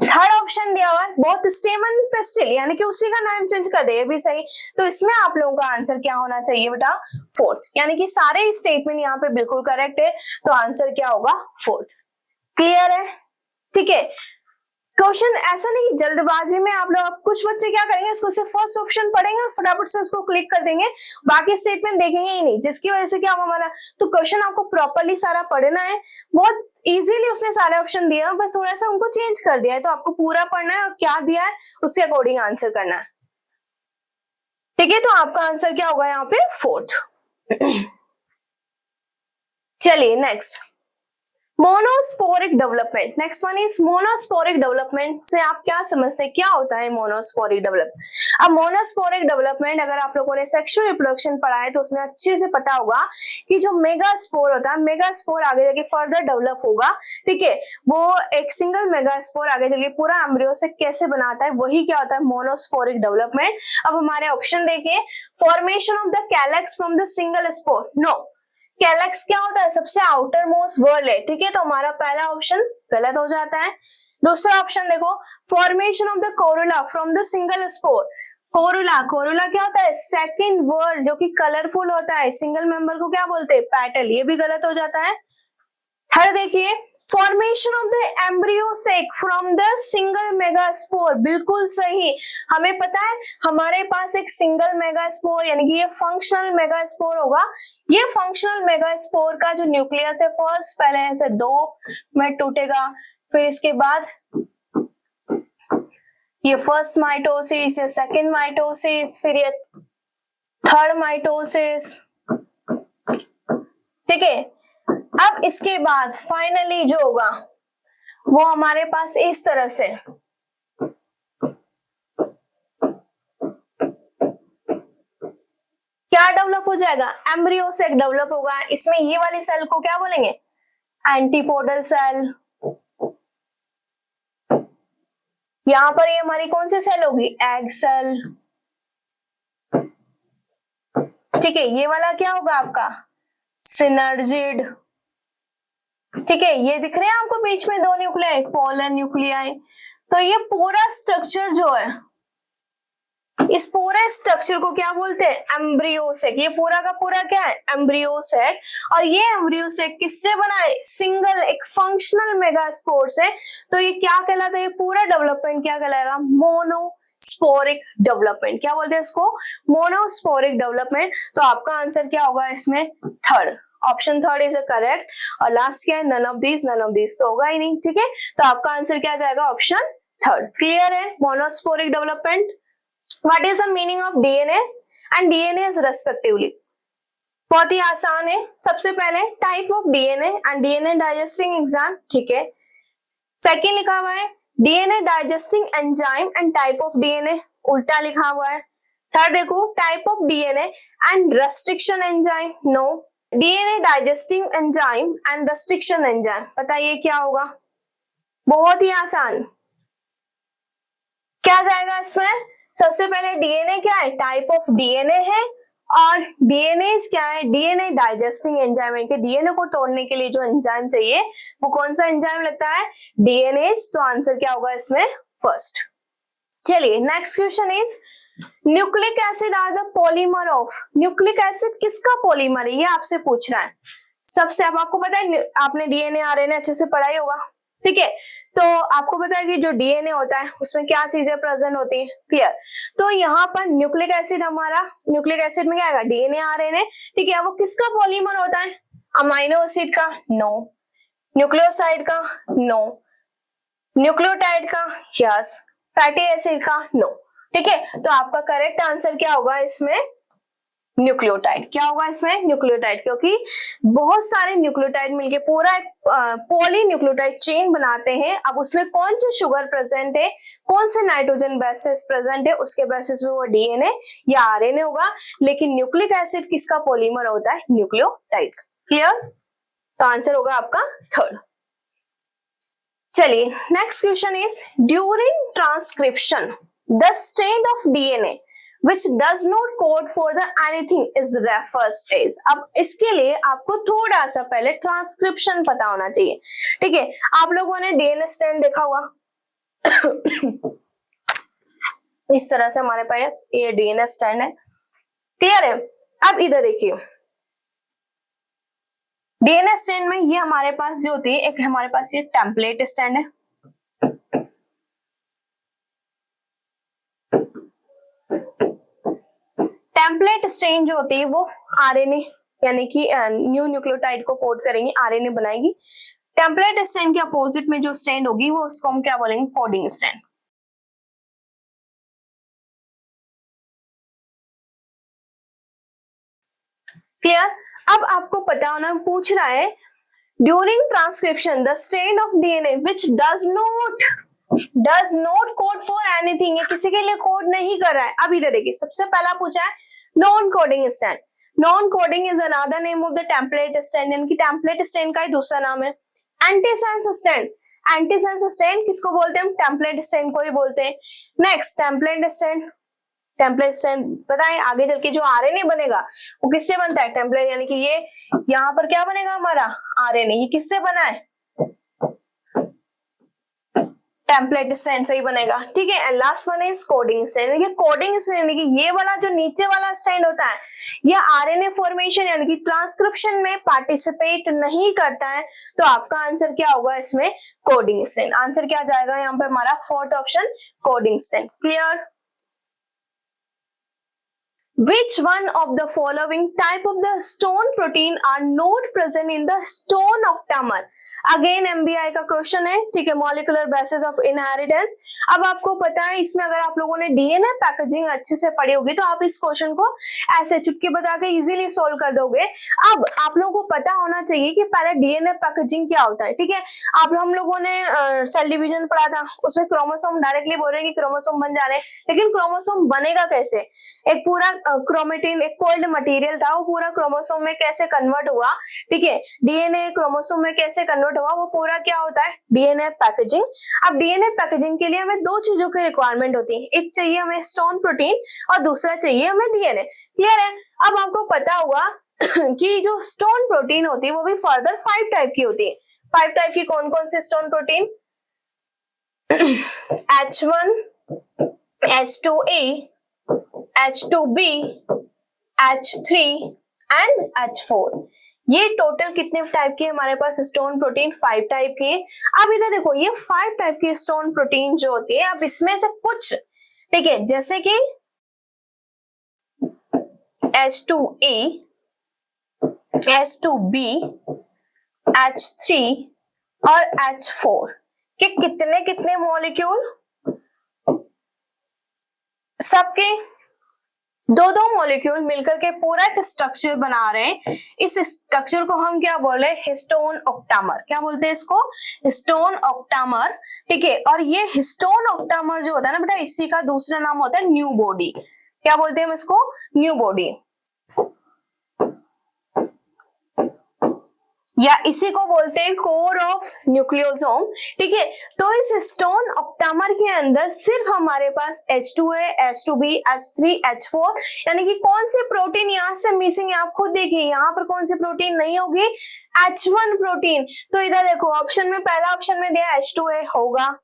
[SPEAKER 1] थर्ड ऑप्शन दिया हुआ है बोथ स्टेमन पिस्टिल, यानी कि उसी का नाम चेंज कर दे, ये भी सही। तो इसमें आप लोगों का आंसर क्या होना चाहिए बेटा, फोर्थ, यानी कि सारे स्टेटमेंट यहाँ पे बिल्कुल करेक्ट है, तो आंसर क्या होगा, फोर्थ। क्लियर है, ठीक है। क्वेश्चन ऐसा नहीं जल्दबाजी में आप लोग, कुछ बच्चे क्या करेंगे, इसको सिर्फ फर्स्ट ऑप्शन पढ़ेंगे और फटाफट से उसको क्लिक कर देंगे, बाकी स्टेटमेंट देखेंगे ही नहीं, जिसकी वजह से क्या होगा हमारा, तो क्वेश्चन आपको प्रॉपर्ली सारा पढ़ना है। बहुत इजीली उसने सारे ऑप्शन दिए, बस थोड़ा सा उनको चेंज कर दिया है, तो आपको पूरा पढ़ना है और क्या दिया है उसके अकॉर्डिंग आंसर करना है, ठीक है। तो आपका आंसर क्या होगा यहाँ पे, फोर्थ। चलिए next, monosporic development. Next one is monosporic development से आप क्या समझते हैं, क्या होता है मोनोस्पोरिक डेवलपमेंट। अब मोनोस्पोरिक डेवलपमेंट अगर आप लोगों ने सेक्सुअल रिप्रोडक्शन पढ़ा है तो उसमें अच्छे से पता होगा कि जो मेगास्पोर होता है, मेगास्पोर आगे जाके फर्दर डेवलप होगा, ठीक है, वो एक सिंगल मेगास्पोर आगे जाके पूरा एम्ब्रियो से कैसे बनाता है, वही क्या होता है, मोनोस्पोरिक डेवलपमेंट। अब हमारे ऑप्शन देखिए, formation of the calyx from the single spore, no, calyx क्या होता है, सबसे आउटर मोस्ट वर्ड है, ठीक है, तो हमारा पहला ऑप्शन गलत हो जाता है। दूसरा ऑप्शन देखो, formation of the corolla from the single spore, corolla, corolla क्या होता है, सेकंड वर्ड जो कि कलरफुल होता है, सिंगल मेंबर को क्या बोलते हैं, पेटल, ये भी गलत हो जाता है। थर्ड देखिए, formation of the embryo sac from the single megaspore, बिल्कुल सही। हमें पता है हमारे पास एक सिंगल मेगास्पोर यानी कि ये फंक्शनल मेगास्पोर होगा, ये फंक्शनल मेगास्पोर का जो न्यूक्लियस है फर्स्ट पहले ऐसे दो में टूटेगा, फिर इसके बाद ये फर्स्ट माइटोसिस, ये सेकंड माइटोसिस, फिर ये थर्ड माइटोसिस, ठीक है। अब इसके बाद फाइनली जो होगा वो हमारे पास इस तरह से क्या डेवलप हो जाएगा, एम्ब्रियो सेक डेवलप होगा। इसमें ये वाली सेल को क्या बोलेंगे, एंटीपोडल सेल। यहां पर ये हमारी कौन सी सेल होगी, एग सेल, ठीक है। ये वाला क्या होगा आपका, सिनर्जिड, ठीक है। ये दिख रहे हैं आपको बीच में दो न्यूक्लियाई, पोलर न्यूक्लियाई। तो ये पूरा स्ट्रक्चर जो है, इस पूरे स्ट्रक्चर को क्या बोलते हैं, एम्ब्रियोसेक। ये पूरा का पूरा क्या है, एम्ब्रियोसेक। और ये एम्ब्रियोसेक किससे बना है, सिंगल एक फंक्शनल मेगास्पोर से। तो ये क्या कहलाता है, ये पूरा डेवलपमेंट क्या कहलाएगा, मोनोस्पोरिक डेवलपमेंट। क्या बोलते हैं इसको, मोनोस्पोरिक डेवलपमेंट। तो आपका आंसर क्या होगा इसमें, third, option third is correct. और लास्ट क्या है, नन ऑफ दीज तो होगा ही नहीं, ठीक है। तो आपका आंसर क्या जाएगा, ऑप्शन थर्ड। क्लियर है, monosporic development. What is the meaning of DNA and DNA respectively, बहुत ही आसान है। सबसे पहले type of DNA and DNA digesting enzyme, ठीक है। सेकंड लिखा हुआ है DNA digesting enzyme and type of DNA, उल्टा लिखा हुआ है। थर्ड देखो, type of DNA and restriction enzyme, no. DNA digesting enzyme and restriction enzyme, बताइए क्या होगा, बहुत ही आसान। क्या जाएगा इसमें, सबसे पहले डीएनए क्या है, टाइप ऑफ डीएनए है, और डीएनए क्या है, डीएनए डाइजेस्टिंग एंजाइम है कि डीएनए को तोड़ने के लिए जो एंजाइम चाहिए वो कौन सा एंजाइम लगता है, डीएनएज। तो आंसर क्या होगा इसमें, फर्स्ट। चलिए next question is nucleic acid are the polymer of, nucleic acid किसका पॉलीमर है, ये आपसे पूछ रहा है। सबसे, अब आपको पता है, आपने डीएनए आरएनए अच्छे से पढ़ा ही होगा, ठीक है। तो आपको पता है कि जो डीएनए होता है उसमें क्या चीजें प्रेजेंट होती है, क्लियर। तो यहाँ पर न्यूक्लिक एसिड, हमारा न्यूक्लिक एसिड में क्या आएगा, डीएनए आरएनए, ठीक है। वो किसका पॉलीमर होता है, अमाइनो एसिड का, नो। न्यूक्लियोसाइड का, नो। न्यूक्लियोटाइड का, यस। फैटी एसिड का, नो, ठीक है। तो आपका करेक्ट आंसर क्या होगा इसमें, न्यूक्लियोटाइड। क्या होगा इसमें, न्यूक्लियोटाइड, क्योंकि बहुत सारे न्यूक्लियोटाइड मिलके पूरा एक पॉली न्यूक्लियोटाइड चेन बनाते हैं। अब उसमें कौन सी शुगर प्रेजेंट है, कौन से नाइट्रोजन बेसिस प्रेजेंट है, उसके बेसिस में वो डीएनए या आरएनए होगा। लेकिन न्यूक्लिक एसिड किसका पॉलीमर होता है, न्यूक्लियोटाइड। क्लियर, तो आंसर होगा आपका थर्ड। चलिए next question is during transcription the strand of DNA which does not code for the anything is referred as। अब इसके लिए आपको थोड़ा सा पहले ट्रांसक्रिप्शन पता होना चाहिए, ठीक है। आप लोगों ने डीएनए स्ट्रैंड देखा होगा इस तरह से हमारे पास ये डीएनए स्ट्रैंड है, क्लियर है। अब इधर देखिए, डीएनए स्ट्रैंड में ये हमारे पास जो होती है, एक हमारे पास ये टेम्पलेट स्ट्रैंड है, टेम्पलेट स्ट्रैंड जो होती है वो आरएनए यानी कि न्यू न्यूक्लियोटाइड को कोड करेंगे, आरएनए बनाएगी। टेम्पलेट स्ट्रैंड के अपोजिट में जो स्ट्रैंड होगी वो उसको हम क्या बोलेंगे, कोडिंग स्ट्रैंड। क्लियर। अब आपको पता होना, पूछ रहा है during transcription the strand of DNA which does not code for anything, ये किसी के लिए कोड नहीं कर रहा है। अब इधर देखिए, सबसे पहला पूछा है non coding strand. Non coding is another name of the template strand, यानी कि टेम्पलेट स्ट्रैंड का ही दूसरा नाम है। एंटीसेंस स्ट्रैंड, एंटीसेंस स्ट्रैंड किसको बोलते हैं, हम टेम्पलेट स्ट्रैंड को ही बोलते हैं। Next template strand, template strand पता है आगे चल के जो आरएनए बनेगा वो किससे बनता है, टेम्पलेट, यानी कि ये यहाँ पर क्या बनेगा हमारा आरएनए, ये किससे बना है, टेम्पलेट स्ट्रैंड से ही बनेगा, ठीक है। And last one is coding strand. ये कोडिंग स्ट्रैंड ये वाला जो नीचे वाला स्ट्रैंड होता है ये आरएनए फॉर्मेशन यानी कि ट्रांसक्रिप्शन में पार्टिसिपेट नहीं करता है। तो आपका आंसर क्या होगा इसमें, कोडिंग स्ट्रैंड। आंसर क्या जाएगा यहाँ पे हमारा fourth option, coding strand. Clear. Which one of the following type of the stone protein are not present in the stone octamer? Again MBI का क्वेश्चन है, ठीक है, मॉलिक्यूलर बेसिस ऑफ इनहेरिटेंस। अब आपको पता है इसमें अगर आप लोगों ने डीएनए पैकेजिंग अच्छे से पढ़ी होगी तो आप इस क्वेश्चन को ऐसे चुटकी बता के इजीली सोल्व कर दोगे। अब आप लोगों को पता होना चाहिए कि पहले डीएनए पैकेजिंग क्या होता है, ठीक है। आप हम लोगों ने सेल डिवीजन पढ़ा था, उसमें क्रोमोसोम डायरेक्टली बोल रहे हैं कि क्रोमोसोम बन जा रहे हैं, लेकिन क्रोमोसोम बनेगा कैसे, एक पूरा क्रोमेटिन एक कोल्ड मटेरियल था, वो पूरा क्रोमोसोम में कैसे कन्वर्ट हुआ, ठीक है। डीएनए क्रोमोसोम में कैसे कन्वर्ट हुआ, वो पूरा क्या होता है, डीएनए पैकेजिंग। अब डीएनए पैकेजिंग के लिए हमें दो चीजों की रिक्वायरमेंट होती है, एक चाहिए हमें स्टोन प्रोटीन और दूसरा चाहिए हमें डीएनए। क्लियर है। अब आपको पता होगा कि जो स्टोन प्रोटीन होती है वो भी फर्दर 5 टाइप की होती है। 5 टाइप की कौन कौन से stone protein, H1, H2A, H2B, H3 and H4। ये टोटल कितने टाइप के हमारे पास स्टोन प्रोटीन, 5 टाइप के। अब इधर देखो ये 5 टाइप की स्टोन प्रोटीन जो होती है, अब इसमें से कुछ, ठीक है, जैसे कि H2A, H2B, H3 और H4 के कितने कितने मॉलिक्यूल, सबके दो दो मॉलिक्यूल मिलकर के पूरा एक स्ट्रक्चर बना रहे हैं। इस स्ट्रक्चर को हम क्या बोल रहे हैं, हिस्टोन ऑक्टामर। क्या बोलते हैं इसको, हिस्टोन ऑक्टामर, ठीक है। और ये हिस्टोन ऑक्टामर जो होता है ना बेटा, इसी का दूसरा नाम होता है न्यू बॉडी। क्या बोलते हैं हम इसको, न्यू बॉडी। या इसी को बोलते हैं कोर ऑफ न्यूक्लियोसोम। ठीक है, तो इस स्टोन ऑक्टामर के अंदर सिर्फ हमारे पास H2A, H2B, H3, H4, यानी कि कौन से प्रोटीन यहाँ से मिसिंग है आप खुद देखिए, यहाँ पर कौन सी प्रोटीन नहीं होगी, H1 प्रोटीन। तो इधर देखो ऑप्शन में, पहला ऑप्शन में दिया H2A होगा,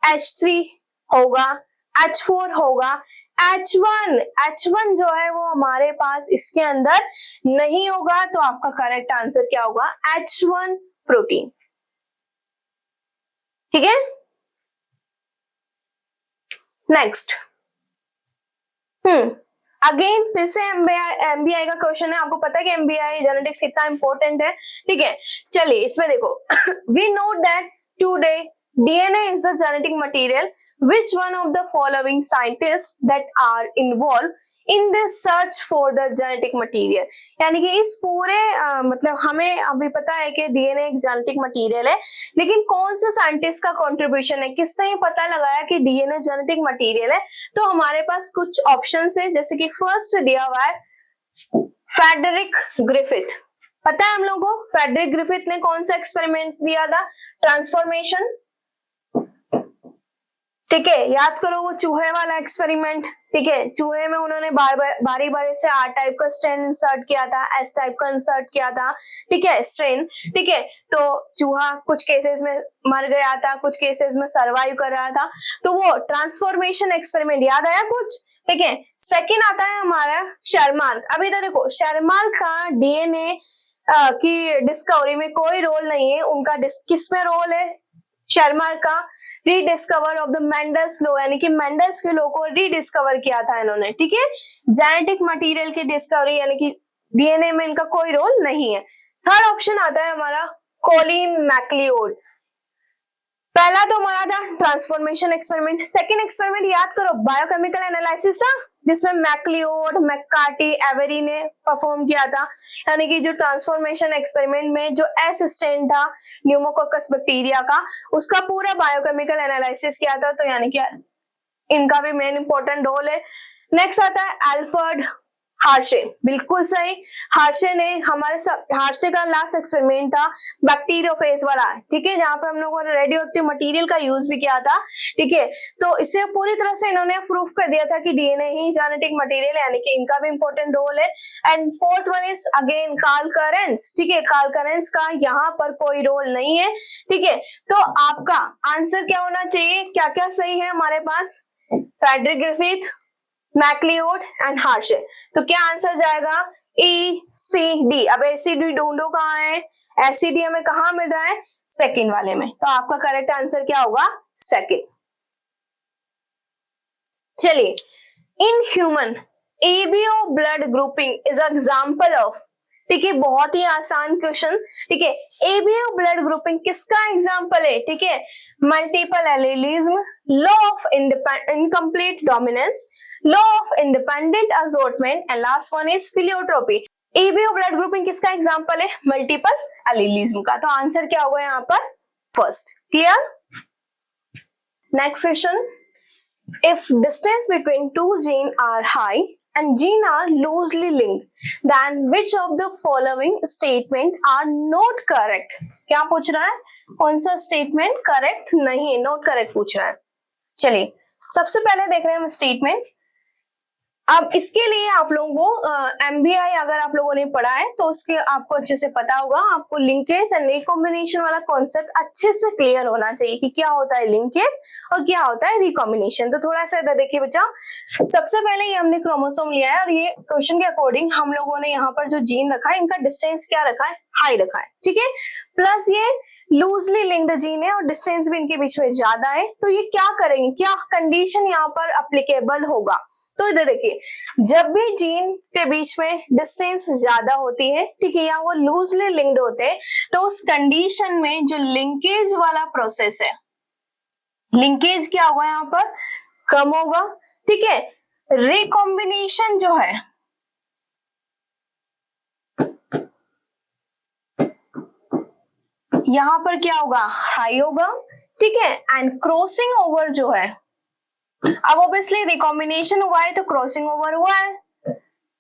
[SPEAKER 1] H3 होगा, H4 होगा, H1 जो है वो हमारे पास इसके अंदर नहीं होगा। तो आपका करेक्ट आंसर क्या होगा, H1 प्रोटीन। ठीक है, नेक्स्ट। अगेन फिर से एमबीआई का क्वेश्चन है। आपको पता है कि एमबीआई जेनेटिक्स कितना इंपॉर्टेंट है। ठीक है, चलिए इसमें देखो we know that today DNA is the genetic material. Which one of the following scientists that are involved in the search for the genetic material? यानी कि इस पूरे मतलब हमें अभी पता है कि DNA एक जेनेटिक मटेरियल है, लेकिन कौन से साइंटिस्ट का कंट्रीब्यूशन है, किसने ये पता लगाया कि DNA जेनेटिक मटेरियल है। तो हमारे पास कुछ ऑप्शंस है, जैसे कि फर्स्ट दिया हुआ है फ्रेडरिक ग्रिफिथ। पता है हम लोगों को फ्रेडरिक ग्रिफिथ ने कौन सा एक्सपेरिमेंट दिया था, ट्रांसफॉर्मेशन। ठीक है, याद करो वो चूहे वाला एक्सपेरिमेंट। ठीक है, चूहे में उन्होंने बारी बारी से R टाइप का स्ट्रेन इंसर्ट किया था, S टाइप का इंसर्ट किया था। ठीक है, स्ट्रेन। ठीक है, तो चूहा कुछ केसेस में मर गया था, कुछ केसेस में सरवाइव कर रहा था। तो वो ट्रांसफॉर्मेशन एक्सपेरिमेंट याद आया कुछ। ठीक है, सेकेंड आता है हमारा शेरमार्क। अभी तो देखो शेरमार्क का DNA की डिस्कवरी में कोई रोल नहीं है, उनका किसमें रोल है, शेरमार्क का rediscover of the Mendel's law, यानी कि मेंडल्स के लॉ को रीडिस्कवर किया था इन्होंने। ठीक है, जेनेटिक मटेरियल की डिस्कवरी, यानी कि डीएनए में इनका कोई रोल नहीं है। थर्ड ऑप्शन आता है हमारा कॉलिन मैक्लिओड। पहला तो हमारा था ट्रांसफॉर्मेशन एक्सपेरिमेंट, सेकंड एक्सपेरिमेंट याद करो बायोकेमिकल एनालिसिस था, जिसमें मैक्लिओड, मैककार्टी, एवेरी ने परफॉर्म किया था। यानी कि जो ट्रांसफॉर्मेशन एक्सपेरिमेंट में जो एस स्ट्रेन था न्यूमोकोकस बैक्टीरिया का, उसका पूरा बायोकेमिकल एनालिसिस किया था। तो यानी कि इनका भी मेन इंपॉर्टेंट रोल है। नेक्स्ट आता है एल्फ्रेड हार्शे। बिल्कुल सही, हार्शे ने हार्शे का लास्ट एक्सपेरिमेंट था बैक्टीरियोफेज वाला। ठीक है, जहां पर हम लोगों ने रेडियो एक्टिव मटेरियल का यूज भी किया था। ठीक है, तो इससे पूरी तरह से इन्होंने प्रूफ कर दिया था कि डीएनए ही जेनेटिक मटेरियल है, यानी कि इनका भी इंपॉर्टेंट रोल है। And fourth one is again Carl Correns. ठीक है, कार्ल करेंस का यहाँ पर कोई रोल नहीं है। ठीक है, तो आपका आंसर क्या होना चाहिए, क्या क्या सही है हमारे पास, फ्रेडरिक ग्रिफिथ, मैक्लिओड एंड हार्शे। तो क्या आंसर जाएगा, ECD। अब ACD ढूंढो कहाँ है, ACD हमें कहाँ मिल रहा है, सेकंड वाले में। तो आपका करेक्ट आंसर क्या होगा, सेकंड। चलिए, in human ABO blood grouping is example of. ठीक है, बहुत ही आसान क्वेश्चन। ठीक है, ABO ब्लड ग्रुपिंग किसका एग्जांपल है, ठीक है, multiple allelism, law of incomplete dominance, law of independent assortment and last one is pleiotropy. ABO blood grouping किसका एग्जांपल है, मल्टीपल एलिलिज्म का। तो आंसर क्या होगा यहाँ पर, first. Clear. Next question, if distance between two genes are high and genes are loosely linked, then which of the following statement are not correct? क्या पूछ रहा है, कौन सा स्टेटमेंट करेक्ट नहीं है, नॉट करेक्ट पूछ रहा है। चलिए, सबसे पहले देख रहे हैं हम स्टेटमेंट। अब इसके लिए आप लोगों को एमबीआई अगर आप लोगों ने पढ़ा है तो उसके आपको अच्छे से पता होगा। आपको लिंकेज एंड रिकॉम्बिनेशन वाला कॉन्सेप्ट अच्छे से क्लियर होना चाहिए कि क्या होता है लिंकेज और क्या होता है रिकॉम्बिनेशन। तो थोड़ा सा इधर देखिए बच्चा, सबसे पहले ये हमने क्रोमोसोम लिया है और ये क्वेश्चन के अकॉर्डिंग हम लोगों ने यहाँ पर जो जीन रखा है इनका डिस्टेंस क्या रखा है, हाई रखा है। ठीक है, प्लस ये लूजली लिंक्ड जीन है और डिस्टेंस भी इनके बीच में ज्यादा है। तो ये क्या करेंगे, क्या कंडीशन यहाँ पर अप्लीकेबल होगा। तो इधर देखिए, जब भी जीन के बीच में डिस्टेंस ज्यादा होती है, ठीक है, या वो लूजली लिंक्ड होते हैं, तो उस कंडीशन में जो लिंकेज वाला प्रोसेस है, लिंकेज क्या होगा यहाँ पर, कम होगा। ठीक है, रिकॉम्बिनेशन जो है यहां पर क्या होगा, हाई होगा। ठीक है, एंड क्रॉसिंग ओवर जो है, अब ऑब्वियसली रिकॉम्बिनेशन हुआ है तो क्रॉसिंग ओवर हुआ है,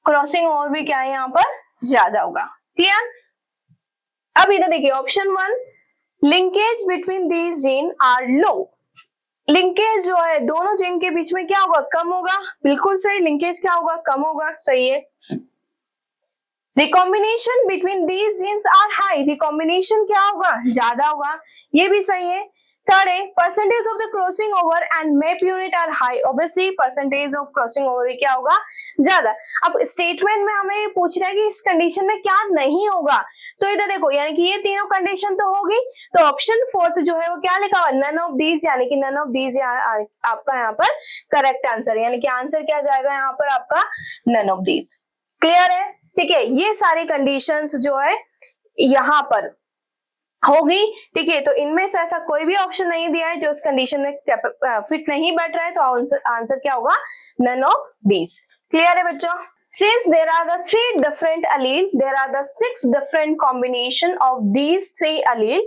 [SPEAKER 1] क्रॉसिंग ओवर भी क्या है यहाँ पर ज्यादा होगा। क्लियर। अब इधर देखिए option 1, linkage between these gene are low. Linkage जो है दोनों जीन के बीच में क्या होगा, कम होगा, बिल्कुल सही, लिंकेज क्या होगा, कम होगा, सही है। Recombination between these genes are high, recombination क्या होगा, ज्यादा होगा, ये भी सही है। थर्ड है percentage of the crossing over and map unit are high, obviously percentage of crossing over क्या होगा, ज्यादा। अब स्टेटमेंट में हमें ये पूछ रहा है कि इस कंडीशन में क्या नहीं होगा, तो इधर देखो यानी कि ये तीनों कंडीशन तो होगी, तो ऑप्शन 4 जो है वो क्या लिखा हुआ, नन ऑफ दीज, यानी कि नन ऑफ दीज आपका यहाँ पर करेक्ट आंसर, यानी कि आंसर क्या जाएगा यहाँ पर आपका नन ऑफ दीज। क्लियर है, ठीक है, ये सारी कंडीशंस जो है यहाँ पर होगी, ठीक है। तो इनमें से ऐसा कोई भी ऑप्शन नहीं दिया है जो इस कंडीशन में फिट नहीं बैठ रहा है, तो आंसर क्या होगा, नन ऑफ दीज। क्लियर है बच्चों। Since there are the 3 different allele, there are the 6 different combination of these 3 allele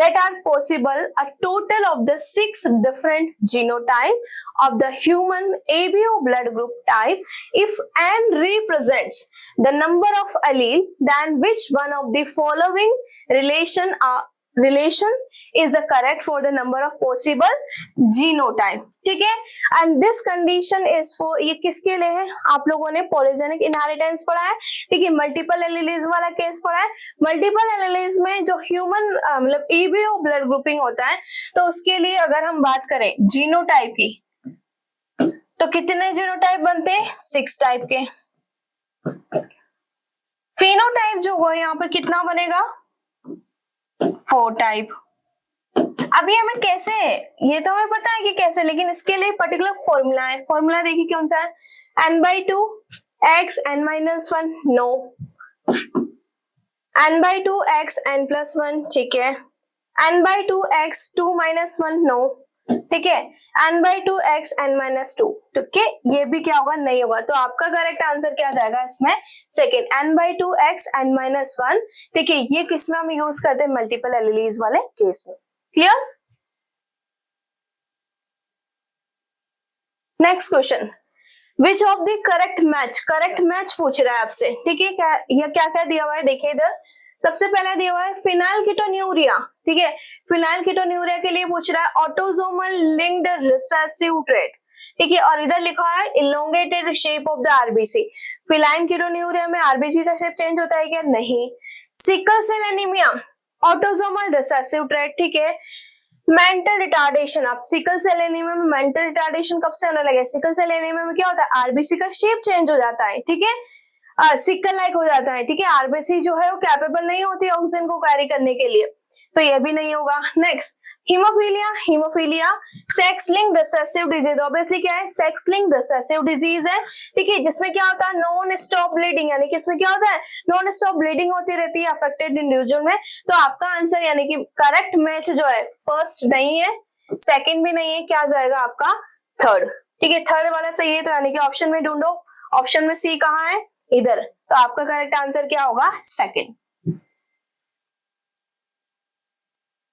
[SPEAKER 1] that are possible. A total of the 6 different genotype of the human ABO blood group type. If N represents the number of allele, then which one of the following relation is the correct for the number of possible genotype, ठीक है। And this condition is for, ये किसके लिए है, आप लोगों ने polygenic inheritance पढ़ा है, ठीक है, मल्टीपल एलीलीज वाला केस पढ़ा है। मल्टीपल एलीलीज में जो ह्यूमन मतलब ईबीओ ब्लड ग्रुपिंग होता है, तो उसके लिए अगर हम बात करें जीनोटाइप की, तो कितने जीनोटाइप बनते हैं, 6 टाइप के। फेनोटाइप जो होगा यहाँ पर कितना बनेगा, 4 टाइप। अभी हमें कैसे, ये तो हमें पता है कि कैसे, लेकिन इसके लिए पर्टिकुलर फॉर्मूला है। फॉर्मूला देखिए कौन सा है, n/2 x n-1, no, n/2 x n+1, ठीक है, n/2 x 2-1, नो, ठीक है, n/2 x n-2, ठीक है, ये भी क्या होगा, नहीं होगा। तो आपका करेक्ट आंसर क्या जाएगा इसमें, सेकेंड, n/2 x n-1, ठीक है। ये किस में हम यूज करते हैं, मल्टीपल एलीलीज वाले केस में। Clear. Next question, which of the correct match पूछ रहा है आपसे, ठीक है। क्या क्या दिया हुआ है, देखिए इधर सबसे पहले दिया हुआ है फिनाइलकीटोन्यूरिया, ठीक है। फिनाइलकीटोन्यूरिया के लिए पूछ रहा है ऑटोसोमल लिंक्ड रिसेसिव ट्रेट, ठीक है, और इधर लिखा है elongated shape of the RBC. Phenylketonuria में आरबीसी का शेप चेंज होता है क्या, नहीं। Sickle cell anaemia autosomal recessive trait, ठीक है। मेंटल रिटार्डेशन, आप सिकल सेल एनीमिया में मेंटल रिटार्डेशन कब से होने लगे, सिकल सेल एनीमिया में क्या होता है, आरबीसी का शेप चेंज हो जाता है, ठीक है, सिकल लाइक हो जाता है, ठीक है। आरबीसी जो है वो कैपेबल नहीं होती ऑक्सीजन को कैरी करने के लिए, तो ये भी नहीं होगा। Next, haemophilia sex linked recessive disease, obviously क्या है, सेक्स लिंक्ड रिसेसिव डिजीज है, ठीक है, जिसमें क्या होता है, नॉन स्टॉप ब्लीडिंग, यानी कि इसमें क्या होता है, नॉन स्टॉप ब्लीडिंग होती रहती है अफेक्टेड इंडिविजुअल में। तो आपका आंसर यानी कि करेक्ट मैच जो है, फर्स्ट नहीं है, सेकंड भी नहीं है, क्या जाएगा आपका थर्ड, ठीक है, थर्ड वाला सही है, तो यानी कि ऑप्शन में ढूंढो, ऑप्शन में सी कहाँ है, इधर, तो आपका करेक्ट आंसर क्या होगा, सेकंड।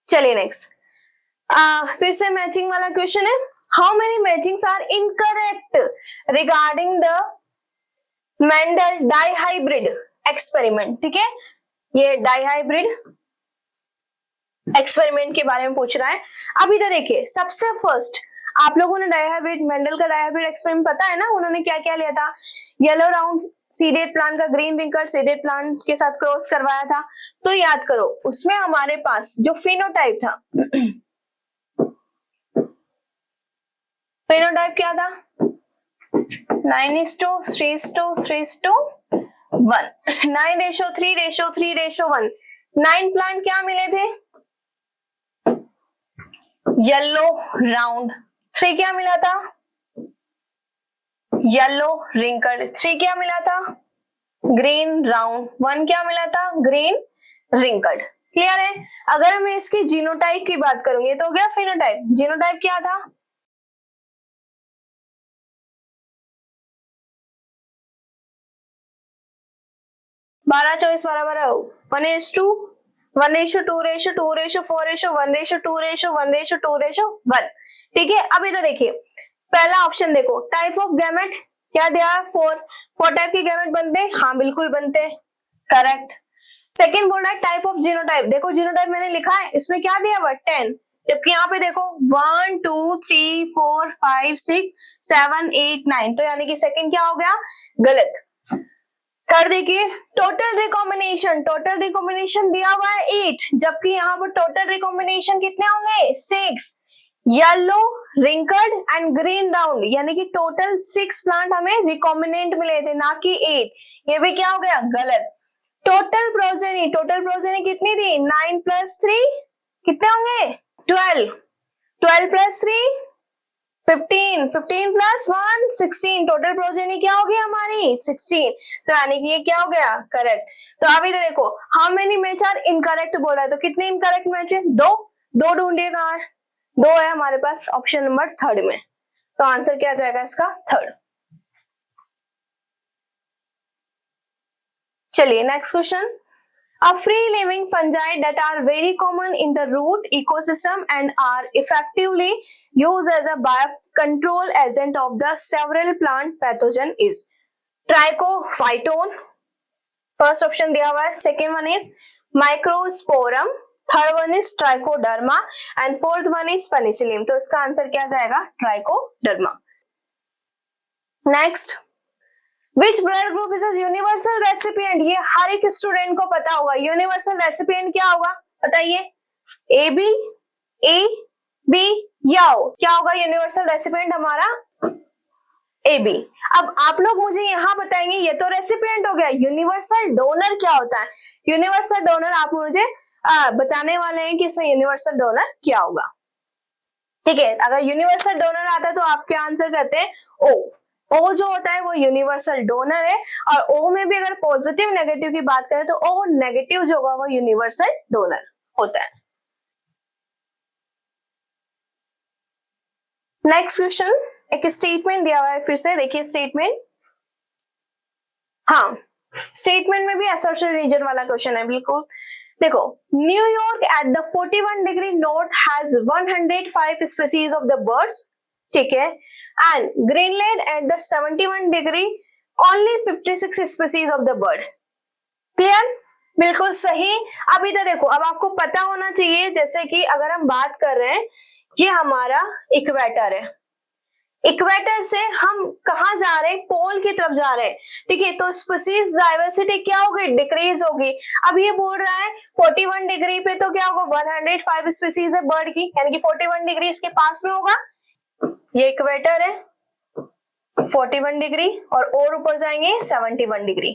[SPEAKER 1] चलिए नेक्स्ट, फिर से मैचिंग वाला क्वेश्चन है, how many matchings are incorrect regarding the Mendel dihybrid experiment, ठीक है, ये डाइहाइब्रिड एक्सपेरिमेंट के बारे में पूछ रहा है। अब इधर देखिए, सबसे फर्स्ट आप लोगों ने डाइहाइब्रिड, मेंडल का डाइहाइब्रिड एक्सपेरिमेंट पता है ना, उन्होंने क्या क्या लिया था, येलो राउंड सीडेड प्लांट का ग्रीन रिंकल्ड सीडेड प्लांट के साथ क्रॉस करवाया था। तो याद करो, उसमें हमारे पास जो फिनोटाइप था, फिनोटाइप क्या था, 9:3:3:1, 9:3:3:1, 9 प्लांट क्या मिले थे, येलो राउंड, 3 क्या मिला था, येलो रिंकल्ड, 3 क्या मिला था, ग्रीन राउंड, 1 क्या मिला था, ग्रीन रिंकल्ड। क्लियर है। अगर मैं इसकी जीनोटाइप की बात करूंगी तो हो गया फिनोटाइप, जीनोटाइप क्या था, बारह 24 12 1:2 1:2:4:2:1:1:2:1, ठीक है। अब इधर देखिए, पहला ऑप्शन देखो, टाइप ऑफ गैमेट क्या दिया है, 4 टाइप के गैमेट बनते हैं, हाँ बिल्कुल बनते हैं, करेक्ट। सेकंड बोल रहा है टाइप ऑफ जीनोटाइप, देखो जीनोटाइप मैंने लिखा है, इसमें क्या दिया हुआ 10, जबकि यहाँ पे देखो 1 2 3 4 5 6 7 8 9, तो यानी कि सेकंड क्या हो गया, गलत। थर्ड देखिए टोटल रिकॉम्बिनेशन, टोटल रिकॉम्बिनेशन दिया हुआ है 8, जबकि यहाँ पर टोटल रिकॉम्बिनेशन कितने होंगे 6, yellow wrinkled and green round, यानी कि टोटल 6 प्लांट हमें रिकॉम्बिनेंट मिले थे, ना कि 8, ये भी क्या हो गया, गलत। टोटल प्रोजेनी, टोटल प्रोजेनी कितनी थी, 9 + 3 कितने होंगे 12, 12 + 3 15, 15 + 1 16, टोटल प्रोजेनी क्या होगी हमारी 16, तो यानी कि ये क्या हो गया, करेक्ट। तो अभी देखो how many match are incorrect बोला है, तो कितने इनकरेक्ट मैच है, दो, दो ढूंढिए कहाँ है, दो है हमारे पास ऑप्शन नंबर थर्ड में, तो आंसर क्या जाएगा इसका, थर्ड। चलिए next question, a free living fungi that are very common in the root ecosystem and are effectively used as a biocontrol agent of the several plant pathogen is trichophyton, first option दिया हुआ है, second one is microsporum, third one is trichoderma and fourth one is penicillium, तो इसका answer क्या जाएगा, trichoderma। Next, Which blood group is a universal recipient, ये हर एक student को पता होगा, यूनिवर्सल रेसिपिएंट क्या होगा बताइए, ए बी, ए बी या ओ, क्या होगा यूनिवर्सल रेसिपिएंट हमारा, ए बी। अब आप लोग मुझे यहाँ बताएंगे, ये तो रेसिपिएंट हो गया, यूनिवर्सल डोनर क्या होता है, यूनिवर्सल डोनर आप मुझे बताने वाले हैं कि इसमें यूनिवर्सल डोनर क्या होगा, ठीक है। अगर यूनिवर्सल डोनर आता है तो आप क्या आंसर करते हैं, ओ, ओ जो होता है वो यूनिवर्सल डोनर है, और ओ में भी अगर पॉजिटिव नेगेटिव की बात करें तो ओ नेगेटिव जो होगा वो यूनिवर्सल डोनर होता है। नेक्स्ट क्वेश्चन, एक स्टेटमेंट दिया हुआ है, फिर से देखिए स्टेटमेंट, हाँ स्टेटमेंट में भी असर्शन रीजन वाला क्वेश्चन है, बिल्कुल देखो, New York at the 41 degree north has 105 species of the birds, ठीक है, and Greenland at the 71 degree only 56 species of the bird, clear, बिल्कुल सही। अभी तो देखो, अब आपको पता होना चाहिए, जैसे कि अगर हम बात कर रहे हैं, ये हमारा इक्वेटर है, इक्वेटर से हम कहाँ जा रहे हैं, पोल की तरफ जा रहे हैं, ठीक है, तो स्पीसीज डाइवर्सिटी क्या होगी, डिक्रीज होगी। अब ये बोल रहा है 41 डिग्री पे तो क्या होगा, 105 स्पीसीज है बर्ड की, यानी कि 41 डिग्री इसके पास में होगा, ये इक्वेटर है 41 डिग्री और ऊपर जाएंगे 71 डिग्री,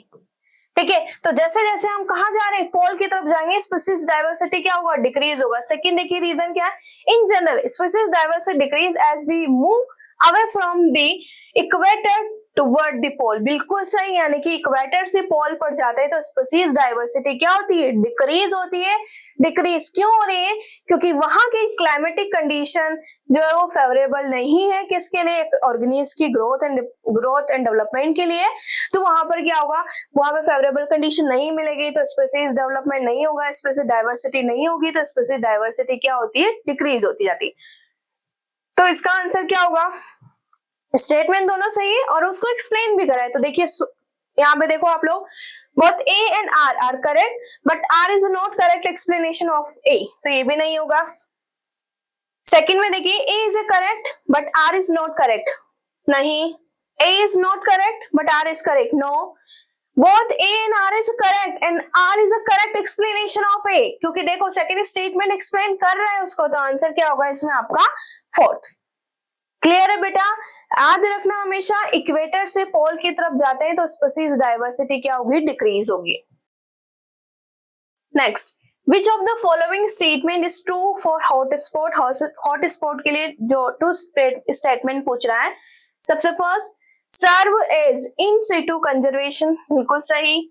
[SPEAKER 1] ठीक है। तो जैसे जैसे हम कहा जा रहे हैं, पोल की तरफ जाएंगे, स्पीसीज डाइवर्सिटी क्या होगा, डिक्रीज होगा। सेकंड देखिए रीजन क्या है, in general species diversity decrease as we move away from the equator toward the pole, बिल्कुल सही, यानी कि इक्वेटर से पोल पर जाते हैं तो स्पीसीज डाइवर्सिटी क्या होती है, डिक्रीज होती है। डिक्रीज क्यों हो रही है, क्योंकि वहां की क्लाइमेटिक कंडीशन जो है वो फेवरेबल नहीं है किसके लिए, ऑर्गेनिज्म की ग्रोथ एंड डेवलपमेंट के लिए, तो वहां पर क्या होगा, वहां पे फेवरेबल कंडीशन नहीं मिलेगी तो स्पीसीज डेवलपमेंट नहीं होगा, स्पीसीज डाइवर्सिटी नहीं होगी तो स्पीसीज डाइवर्सिटी क्या होती है, डिक्रीज होती जाती है। तो इसका आंसर क्या होगा, स्टेटमेंट दोनों सही है और उसको एक्सप्लेन भी करा है। तो देखिए यहाँ पे देखो आप लोग, both A and R are correct, but R is not correct explanation of A, तो ये भी नहीं होगा। सेकंड में देखिए A is a correct but R is not correct, नहीं, A is not correct but R is correct, no, both A and R is correct and R is a correct explanation of A, क्योंकि देखो second statement explain कर रहा है उसको, तो answer क्या होगा इसमें आपका फोर्थ। क्लियर है बेटा, याद रखना हमेशा इक्वेटर से पोल की तरफ जाते हैं तो स्पीसीज डाइवर्सिटी क्या होगी, डिक्रीज होगी। Next, which of the following statement is true for hotspot, hotspot के लिए जो ट्रू स्टेटमेंट पूछ रहा है, सबसे first, serve as in situ conservation, बिल्कुल सही।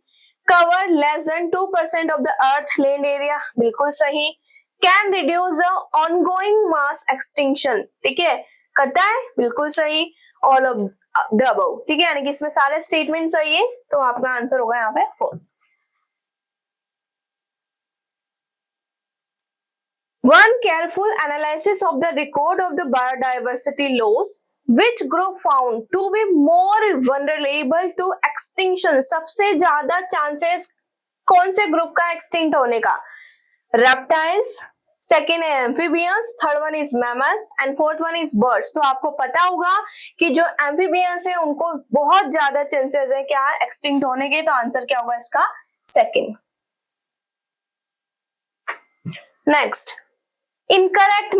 [SPEAKER 1] Cover less than 2% of the earth land area, बिल्कुल सही। Can reduce the ongoing mass extinction, ठीक है, करता है, बिल्कुल सही। ऑल ऑफ द अबव, ठीक है, यानी कि इसमें सारे स्टेटमेंट सही है, तो आपका आंसर होगा यहाँ पे 4। One careful analysis of the record of the biodiversity loss, which group found to be more vulnerable to extinction, सबसे ज्यादा चांसेस कौन से ग्रुप का एक्सटिंक्ट होने का? रेप्टाइल्स, सेकेंड है amphibians, third one is mammals and fourth one is birds. तो आपको पता होगा कि जो एम्फीबियंस है उनको बहुत ज्यादा चांसेस है क्या एक्सटिंक्ट होने के, तो आंसर क्या होगा इसका? सेकेंड। नेक्स्ट, इनकरेक्ट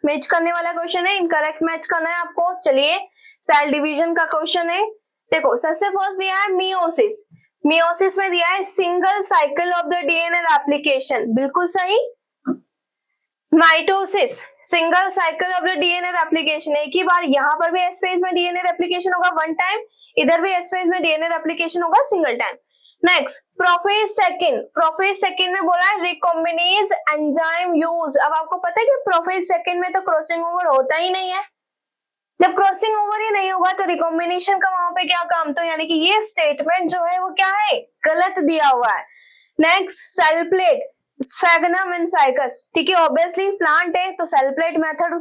[SPEAKER 1] मैच करने वाला क्वेश्चन है, इनकरेक्ट मैच करना है आपको। चलिए सेल डिवीजन का क्वेश्चन है। देखो सबसे फर्स्ट दिया है मियोसिस, मियोसिस में दिया है single cycle of the DNA replication, बिल्कुल सही। Mitosis, single cycle of the DNA replication, एक ही बार यहाँ पर भी एस फेज में डीएनए रेप्लिकेशन होगा वन टाइम, इधर भी एस फेज में डीएनए रेप्लिकेशन होगा single time. Next, prophase second में बोला है रिकॉम्बिनेज एंजाइम यूज। अब आपको पता है कि प्रोफेज सेकंड में तो क्रॉसिंग ओवर होता ही नहीं है, जब क्रॉसिंग ओवर ही नहीं होगा तो रिकॉम्बिनेशन का वहां पे क्या काम? तो यानी कि ये स्टेटमेंट जो है वो क्या है? गलत दिया हुआ है। Next, cell plate, sphagnum and cycas, ठीक है, ऑब्वियसली प्लांट है तो सेल प्लेट मेथड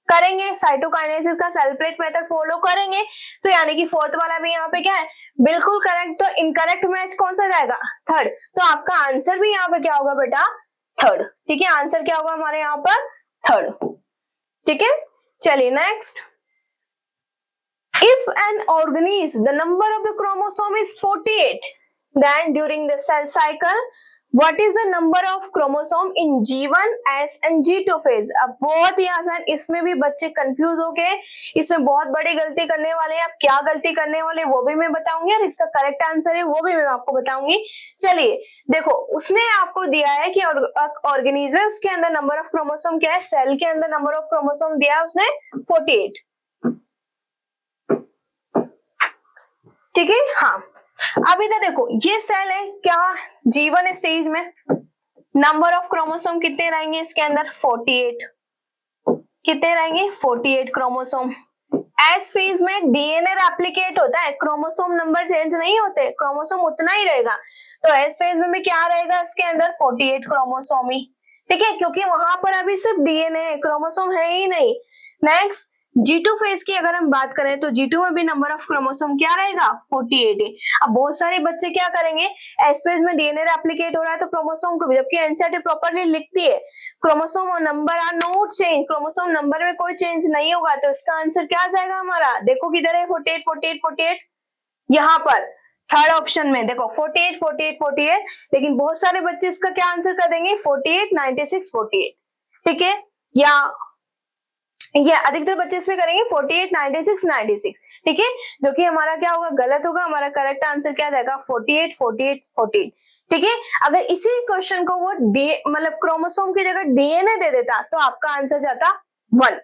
[SPEAKER 1] करेंगे, साइटोकाइनेसिस का सेल प्लेट मेथड फॉलो करेंगे, तो यानी कि फोर्थ वाला भी यहाँ पे क्या है? बिल्कुल करेक्ट। तो इनकरेक्ट मैच कौन सा जाएगा? थर्ड। तो आपका आंसर भी यहाँ पे क्या होगा बेटा? थर्ड, ठीक है, आंसर क्या होगा हमारे यहाँ पर? थर्ड, ठीक है। चलिए next, if an organism the number of the chromosome is 48, then during the cell cycle what is the number of chromosome in G1, S and G2 phase? अब बहुत ही आसान, इसमें भी बच्चे कंफ्यूज हो गए, इसमें बहुत बड़ी गलती करने वाले हैं। अब क्या गलती करने वाले वो भी मैं बताऊंगी और इसका करेक्ट आंसर है वो भी मैं आपको बताऊंगी। चलिए देखो, उसने आपको दिया है कि ऑर्गेनिज्म है, उसके अंदर नंबर ऑफ क्रोमोसोम क्या है? सेल के अंदर नंबर ऑफ क्रोमोसोम दिया है उसने 48, ठीक है। हाँ, अब इधर देखो ये सेल है क्या? G1 स्टेज में नंबर ऑफ क्रोमोसोम कितने रहेंगे इसके अंदर? 48, कितने रहेंगे? 48 क्रोमोसोम। एस फेज में डीएनए रेप्लिकेट होता है, क्रोमोसोम नंबर चेंज नहीं होते, क्रोमोसोम उतना ही रहेगा। तो एस फेज में भी क्या रहेगा इसके अंदर? 48 क्रोमोसोम ही, ठीक है, क्योंकि वहां पर अभी सिर्फ डीएनए है, क्रोमोसोम है ही नहीं। नेक्स्ट, G2 फेज की अगर हम बात करें तो G2 में भी नंबर ऑफ क्रोमोसोम क्या रहेगा? 48 है। अब बहुत सारे बच्चे क्या करेंगे, एस फेज में डीएनए रेप्लिकेट हो रहा है तो क्रोमोसोम को भी, जबकि एनसीईआरटी प्रॉपर्ली लिखती है क्रोमोसोम और number are not change, chromosome number में कोई चेंज नहीं होगा। तो इसका आंसर क्या जाएगा हमारा? देखो किधर है 48 48 48, यहाँ पर थर्ड ऑप्शन में देखो 48 48 48, लेकिन बहुत सारे बच्चे इसका क्या आंसर कर देंगे? 48 96 48, ठीक है, या ये अधिकतर बच्चे इसमें करेंगे 48 96 96, ठीक है, जो कि हमारा क्या होगा? गलत होगा। हमारा करेक्ट आंसर क्या जाएगा? 48 48 48, ठीक है। अगर इसी क्वेश्चन को वो मतलब क्रोमोसोम की जगह डीएनए दे देता तो आपका आंसर जाता 1,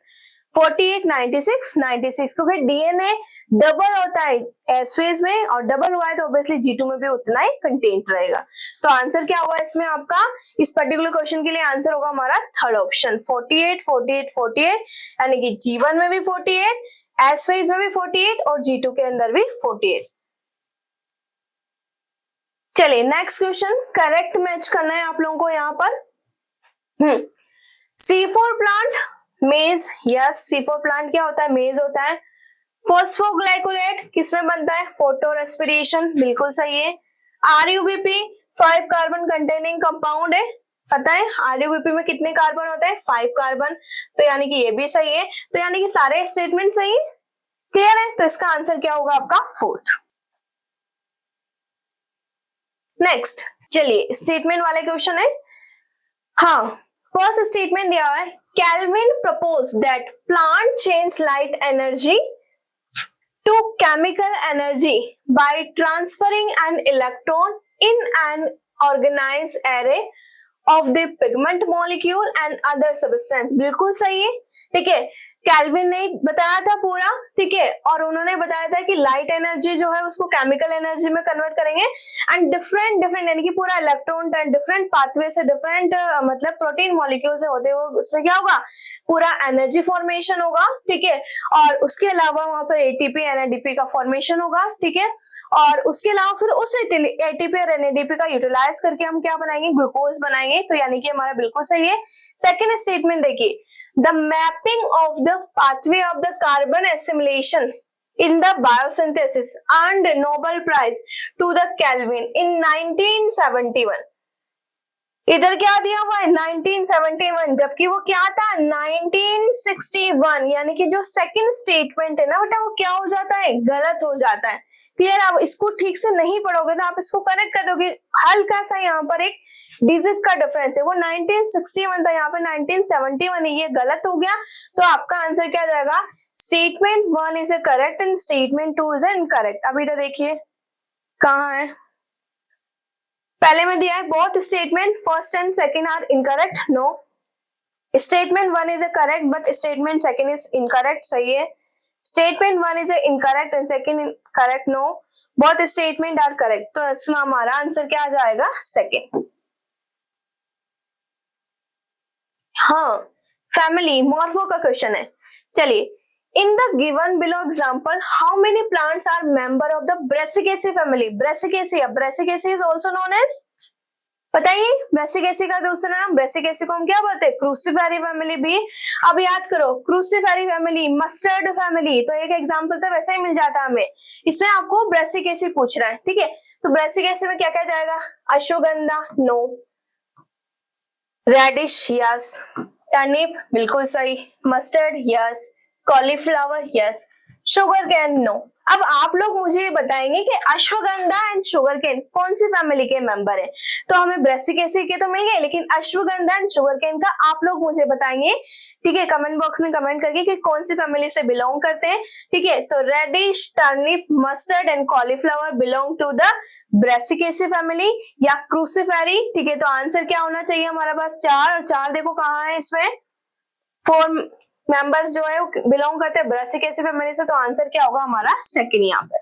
[SPEAKER 1] 48 96 96, क्योंकि डीएनए डबल होता है एस फेज में और डबल हुआ है तो ऑब्वियसली G2 में भी उतना ही कंटेंट रहेगा। तो आंसर क्या होगा इसमें आपका? इस पर्टिकुलर क्वेश्चन के लिए आंसर होगा हमारा थर्ड ऑप्शन 48 48 48, यानी कि G1 में भी 48, एस फेज में भी 48 और G2 के अंदर भी 48। चलिए नेक्स्ट क्वेश्चन, करेक्ट मैच करना है आप लोगों को यहाँ पर। C4 प्लांट मेज, यस C4 प्लांट क्या होता है? मेज होता है। फॉस्फोग्लाइकोलेट किसमें बनता है? फोटो रेस्पिरेशन, बिल्कुल सही है। RUBP 5 कार्बन कंटेनिंग कंपाउंड है, पता है RUBP में कितने कार्बन होते हैं? 5 कार्बन, तो यानी कि ये भी सही है। तो यानी कि सारे स्टेटमेंट सही है, क्लियर है। तो इसका आंसर क्या होगा आपका? फोर्थ। नेक्स्ट, चलिए स्टेटमेंट वाले क्वेश्चन है। हाँ, फर्स्ट स्टेटमेंट दिया है, Calvin propose that plant change light energy to chemical energy by transferring an electron in an organized array of the pigment molecule and other substance, बिल्कुल सही है, ठीक है। कैल्विन ने बताया था पूरा, ठीक है, और उन्होंने बताया था कि लाइट एनर्जी जो है उसको केमिकल एनर्जी में कन्वर्ट करेंगे एंड डिफरेंट यानी कि पूरा इलेक्ट्रॉन डिफरेंट पाथवे से डिफरेंट मतलब प्रोटीन मॉलिक्यूल से होते हुए उसमें क्या होगा? पूरा एनर्जी फॉर्मेशन होगा, ठीक है, और उसके अलावा वहां पर एटीपी एनएडीपी का फॉर्मेशन होगा, ठीक है, और उसके अलावा फिर उस एटीपी और एनएडीपी का यूटिलाइज करके हम क्या बनाएंगे? ग्लूकोज बनाएंगे। तो यानी कि हमारा बिल्कुल सही है। सेकेंड स्टेटमेंट देखिए, the mapping of the pathway of the carbon assimilation in the biosynthesis earned Nobel Prize to the Kelvin in 1971. इधर क्या दिया हुआ है 1971, जबकि वो क्या था 1961, यानी कि जो सेकंड स्टेटमेंट है ना बेटा वो क्या हो जाता है, गलत हो जाता है। क्लियर? आप इसको ठीक से नहीं पढ़ोगे तो आप इसको करेक्ट कर दोगे। हल्का सा यहाँ पर एक डिजिट का डिफरेंस है, वो 1961 था, यहाँ पे 1971 है, ये गलत हो गया। तो आपका आंसर क्या जाएगा, statement 1 is correct and statement 2 is incorrect. अभी तो देखिए कहाँ है, पहले में दिया है both statement first and second are incorrect, no. Statement 1 is correct but statement second is incorrect, सही है। Statement 1 is incorrect and second correct, no. Both statement are correct, तो इसमें हमारा आंसर क्या आ जाएगा, सेकंड। हाँ, फैमिली मॉर्फो का क्वेश्चन है। चलिए, in the given below example how many plants are member of the Brassicaceae family. Brassicaceae, Brassicaceae is also known as, बताइए ब्रेसिकेसी का दूसरा नाम, ब्रेसिकेसी को हम क्या बोलते हैं, क्रूसिफेरी फैमिली भी। अब याद करो, क्रूसिफेरी फैमिली, मस्टर्ड फैमिली, तो एक एग्जांपल तो वैसे ही मिल जाता हमें, इसमें आपको ब्रेसिकेसी पूछ रहा है, ठीक है। तो ब्रेसिकेसी में क्या क्या जाएगा, ashwagandha, no. Radish, yes. Turnip, बिल्कुल सही। Mustard, yes. Cauliflower, yes. Sugar cane, no. अब आप लोग मुझे बताएंगे कि अश्वगंधा एंड शुगर कैन कौन सी फैमिली के मेंबर है। तो हमें ब्रेसिकेसी के तो मिल गए, लेकिन अश्वगंधा एंड शुगर कैन का आप लोग मुझे बताएंगे, ठीक है, कमेंट बॉक्स में कमेंट करके कि कौन सी फैमिली से बिलोंग करते हैं, ठीक है। तो radish, turnip, mustard and cauliflower belong to the Brassicaceae family या क्रूसिफेरी, ठीक है। तो आंसर क्या होना चाहिए हमारे पास, 4, और 4 देखो कहाँ है, इसमें 4 मेंबर्स जो है वो बिलोंग करते हैं ब्रेसिकेसी फैमिली से, तो आंसर क्या होगा हमारा, सेकंड। यहाँ पे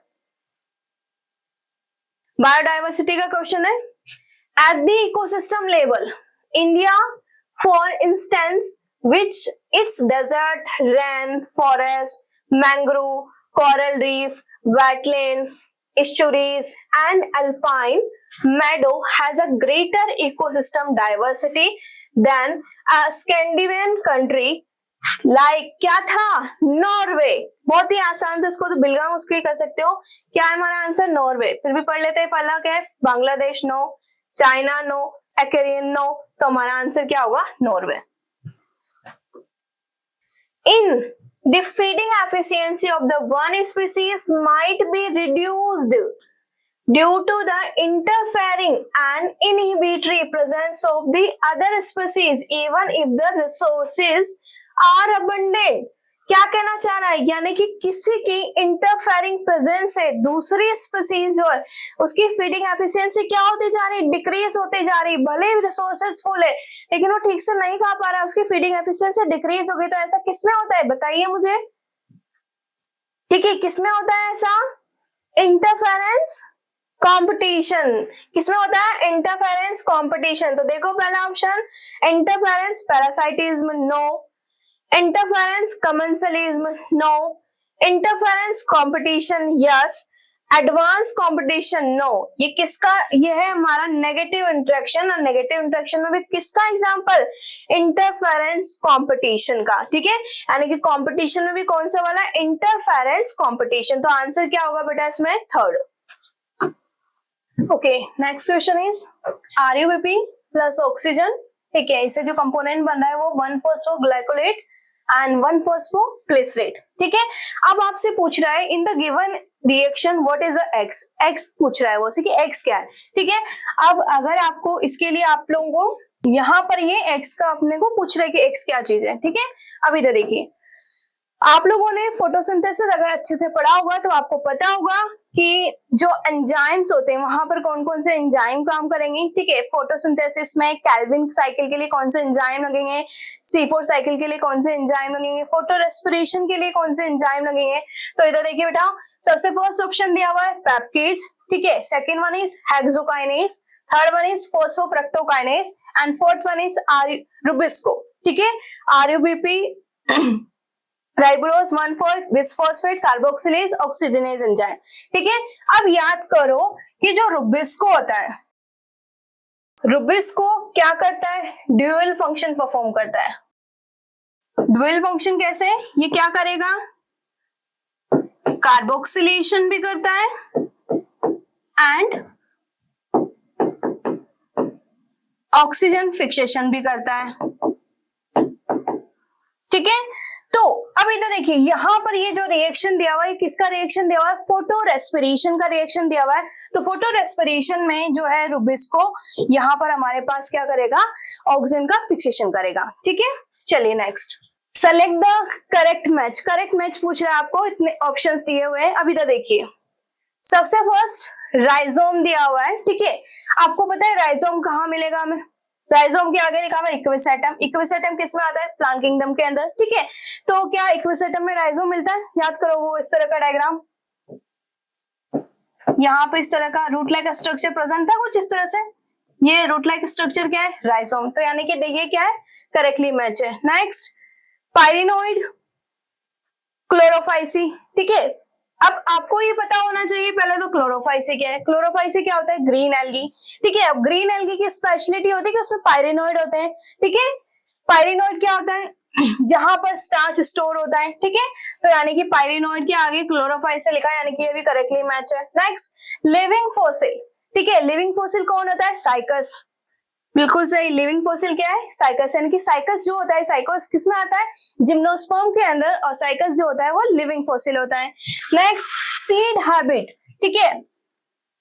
[SPEAKER 1] बायोडाइवर्सिटी का क्वेश्चन है। At the ecosystem level India for instance which its desert, rain forest, mangrove, coral reef, wetland, estuaries and alpine meadow has a greater ecosystem diversity than a Scandinavian country like क्या था, Norway. बहुत ही आसान था, इसको तो बिल्कुल मुश्किल कर सकते हो। क्या है हमारा आंसर, नॉर्वे। फिर भी पढ़ लेते हैं, पहला क्या है, Bangladesh, no. China, no. Aquarian, no. तो हमारा आंसर क्या होगा, Norway. In the feeding efficiency of the one species might be reduced due to the interfering and inhibitory presence of the other species even if the resources are abundant। क्या कहना चाह रहा है, यानी कि किसी की इंटरफेरिंग प्रेजेंस से दूसरी स्पीसीज जो है उसकी फीडिंग एफिशिएंसी क्या होती जा रही, डिक्रीज होती जा रही। भले ही रिसोर्सेज फुल है लेकिन वो ठीक से नहीं खा पा रहा है, उसकी फीडिंग एफिशिएंसी डिक्रीज हो गई। तो ऐसा किसमें होता है, बताइए मुझे, ठीक है, किसमें होता है ऐसा, इंटरफेरेंस कंपटीशन। किसमें होता है, इंटरफेरेंस कंपटीशन। तो देखो पहला option, interference parasitism, no. Interference commensalism, no. Interference competition, yes. Advance competition, no. ये किसका, ये है हमारा नेगेटिव इंटरेक्शन, और नेगेटिव इंटरेक्शन में भी किसका एग्जांपल, इंटरफेरेंस कंपटीशन का, ठीक है। यानी कि कंपटीशन में भी कौन सा वाला, इंटरफेरेंस कंपटीशन। तो आंसर क्या होगा बेटा इसमें, third. Okay, next question is RuBP plus oxygen, ठीक है। इसे जो कंपोनेंट बन रहा है वो 1-फॉस्फोग्लाइकोलेट एंड 1-फॉस्फोग्लिसरेट, ठीक है। अब आपसे पूछ रहा है इन the given reaction what is the x, x पूछ रहा है वो, कि एक्स क्या है, ठीक है। अब अगर आपको इसके लिए आप लोगों को यहाँ पर ये एक्स का अपने को पूछ रहा है कि एक्स क्या चीज है, ठीक है। अब इधर देखिए, आप लोगों ने फोटोसिंथेसिस अगर अच्छे से पढ़ा होगा तो आपको पता होगा कि जो एंजाइम्स होते हैं वहां पर कौन कौन से एंजाइम काम करेंगे, ठीक है। फोटोसिंथेसिस में कैल्विन साइकिल के लिए कौन से एंजाइम लगेंगे, C4 साइकिल के लिए कौन से एंजाइम लगेंगे, फोटो रेस्पिरेशन के लिए कौन से एंजाइम लगेंगे। तो इधर देखिए बेटा, सबसे फर्स्ट ऑप्शन दिया हुआ है पेप्टेज, ठीक है। Second one is hexokinase, third one is phosphofructokinase and fourth one is rubisco, ठीक है। RuBP, ribulose one four bisphosphate carboxylase oxygenase enzyme, ठीक है। अब याद करो कि जो रुबिस्को होता है, रुबिस्को क्या करता है, ड्यूअल फंक्शन परफॉर्म करता है। ड्यूअल फंक्शन कैसे, ये क्या करेगा, कार्बोक्सिलेशन भी करता है एंड ऑक्सीजन फिक्सेशन भी करता है। ठीक है, तो अब इधर देखिए यहाँ पर ये जो रिएक्शन दिया हुआ है, किसका रिएक्शन दिया हुआ है? फोटो रेस्पिरेशन का रिएक्शन दिया हुआ है। तो फोटो रेस्पिरेशन में जो है रुबिस्को यहाँ पर हमारे पास क्या करेगा? ऑक्सीजन का फिक्सेशन करेगा। ठीक है, चलिए next, select the correct match. Correct match पूछ रहा है आपको, इतने ऑप्शंस दिए हुए हैं। अब इधर देखिए, सबसे फर्स्ट राइजोम दिया हुआ है। ठीक है, आपको पता है राइजोम कहाँ मिलेगा हमें? राइजोम के आगे लिखा हुआ है इक्विसेटम। इक्विसेटम किस में आता है? प्लांट किंगडम के अंदर। ठीक है, तो क्या इक्विसेटम में राइजोम मिलता है? याद करो वो इस तरह का डायग्राम, यहाँ पे इस तरह का रूट लाइक स्ट्रक्चर प्रेजेंट था कुछ इस तरह से। ये रूट लाइक स्ट्रक्चर क्या है? राइजोम। तो यानी कि ये क्या है? करेक्टली मैच है। Next, pyrenoid, Chlorophyceae. ठीक है, अब आपको ये पता होना चाहिए पहले तो क्लोरोफाइसी क्या है। क्लोरोफाइसी क्या होता है? Green algae. ठीक है, अब ग्रीन एल्गी की स्पेशलिटी होती है कि उसमें पायरिनोइड होते हैं। ठीक है, पायरिनोइड क्या होता है? जहां पर स्टार्च स्टोर होता है। ठीक है, तो यानी कि पायरिनोइड के आगे क्लोरोफाइसी लिखा है, यानी कि ये भी करेक्टली मैच है। Next, living fossil. ठीक है, लिविंग फोसिल कौन होता है? साइकस। बिल्कुल सही, लिविंग फोसिल क्या है? साइकस। यानी कि साइकस जो होता है, साइकस किसमें आता है? जिम्नोस्पर्म के अंदर, और साइकस जो होता है वो लिविंग फोसिल होता है। Next, seed habit. ठीक है,